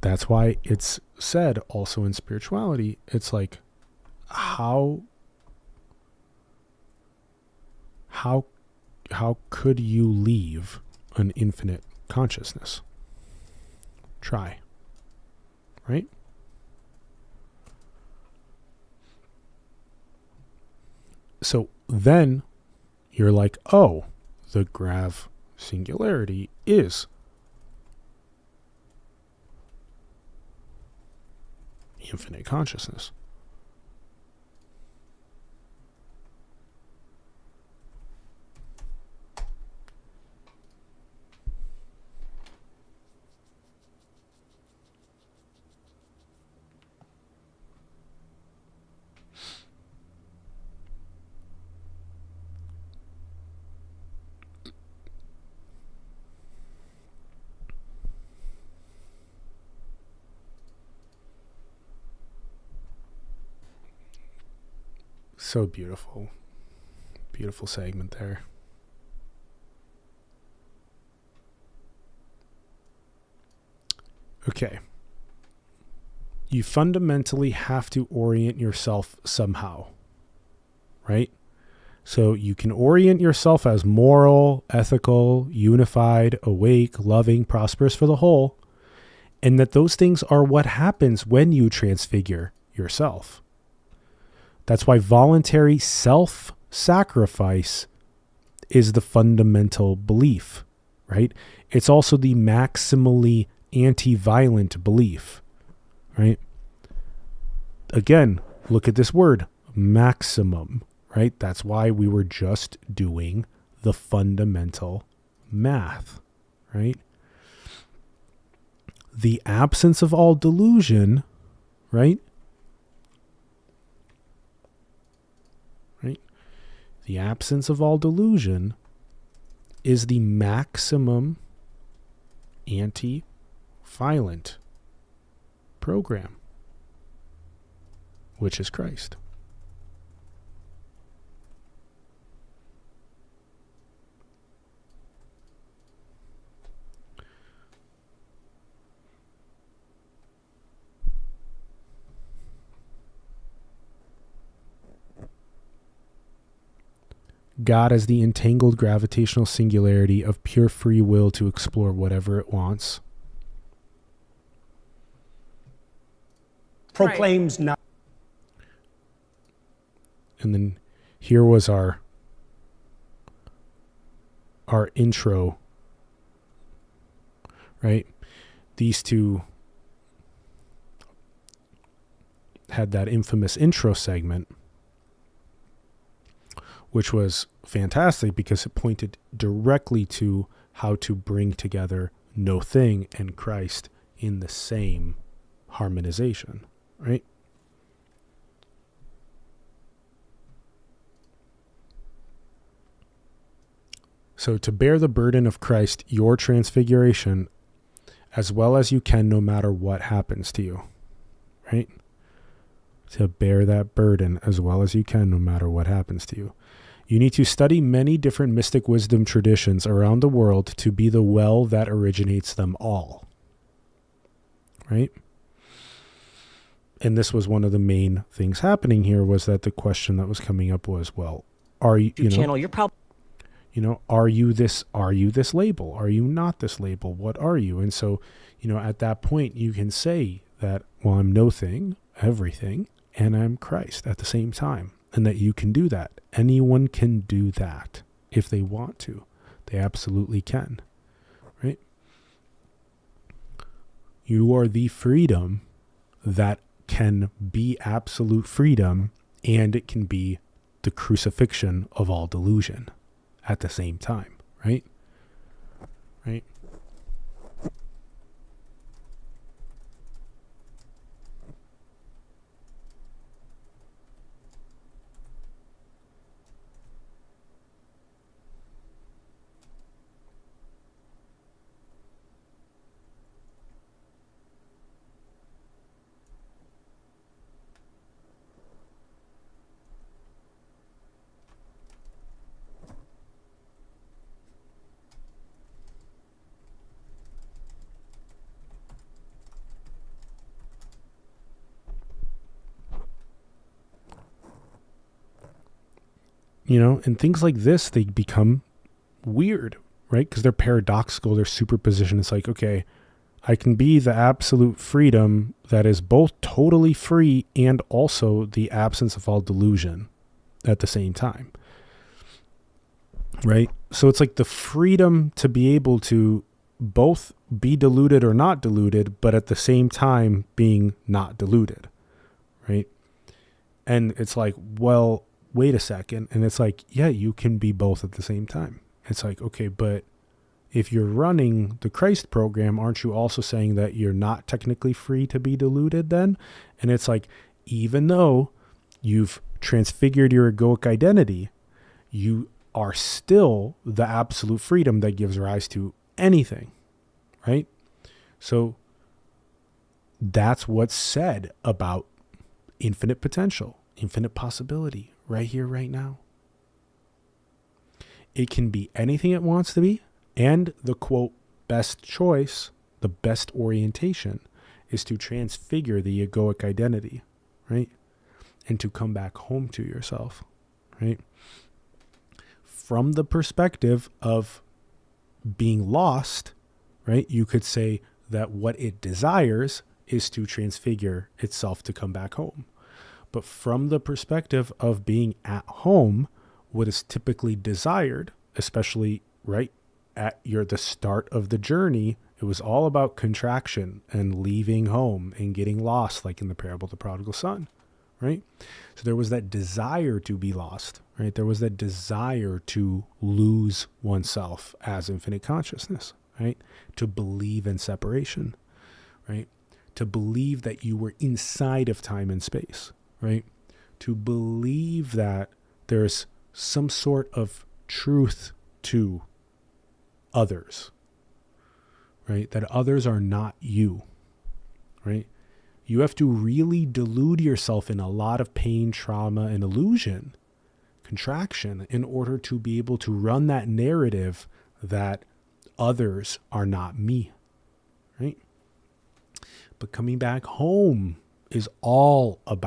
That's why it's said also in spirituality, it's like, how could you leave an infinite consciousness? Try. Right? So then you're like, oh, the grav singularity is infinite consciousness. So beautiful. Beautiful segment there. Okay. You fundamentally have to orient yourself somehow, right? So you can orient yourself as moral, ethical, unified, awake, loving, prosperous for the whole, and that those things are what happens when you transfigure yourself. That's why voluntary self-sacrifice is the fundamental belief, right? It's also the maximally anti-violent belief, right? Again, look at this word, maximum, right? That's why we were just doing the fundamental math, right? The absence of all delusion, right? Right? The absence of all delusion is the maximum anti-violent program, which is Christ. God as the entangled gravitational singularity of pure free will to explore whatever it wants. Proclaims not. And then here was our intro, right? These two had that infamous intro segment, which was fantastic because it pointed directly to how to bring together no thing and Christ in the same harmonization, right? So to bear the burden of Christ, your transfiguration, as well as you can, no matter what happens to you, right? To bear that burden as well as you can, no matter what happens to you. You need to study many different mystic wisdom traditions around the world to be the well that originates them all, right? And this was one of the main things happening here, was that the question that was coming up was, well, are you, Channel, you're probably, are you this label? Are you not this label? What are you? And so, at that point you can say that, well, I'm no thing, everything, and I'm Christ at the same time. And that you can do that. Anyone can do that if they want to. They absolutely can, right? You are the freedom that can be absolute freedom, and it can be the crucifixion of all delusion at the same time, right? Right? and things like this, they become weird, right? Because they're paradoxical, they're superposition. It's like, okay, I can be the absolute freedom that is both totally free and also the absence of all delusion at the same time, right? So it's like the freedom to be able to both be deluded or not deluded, but at the same time being not deluded, right? And it's like, well, wait a second. And it's like, yeah, you can be both at the same time. It's like, okay, but if you're running the Christ program, aren't you also saying that you're not technically free to be deluded then? And it's like, even though you've transfigured your egoic identity, you are still the absolute freedom that gives rise to anything, right? So that's what's said about infinite potential, infinite possibility, right here, right now. It can be anything it wants to be. And the quote, best choice, the best orientation is to transfigure the egoic identity, right? And to come back home to yourself, right? From the perspective of being lost, right? You could say that what it desires is to transfigure itself to come back home. But from the perspective of being at home, what is typically desired, especially right at the start of the journey, it was all about contraction and leaving home and getting lost, like in the parable of the prodigal son, right? So there was that desire to be lost, right? There was that desire to lose oneself as infinite consciousness, right? To believe in separation, right? To believe that you were inside of time and space, right? To believe that there's some sort of truth to others, right? That others are not you, right? You have to really delude yourself in a lot of pain, trauma, and illusion, contraction, in order to be able to run that narrative that others are not me, right? But coming back home is all about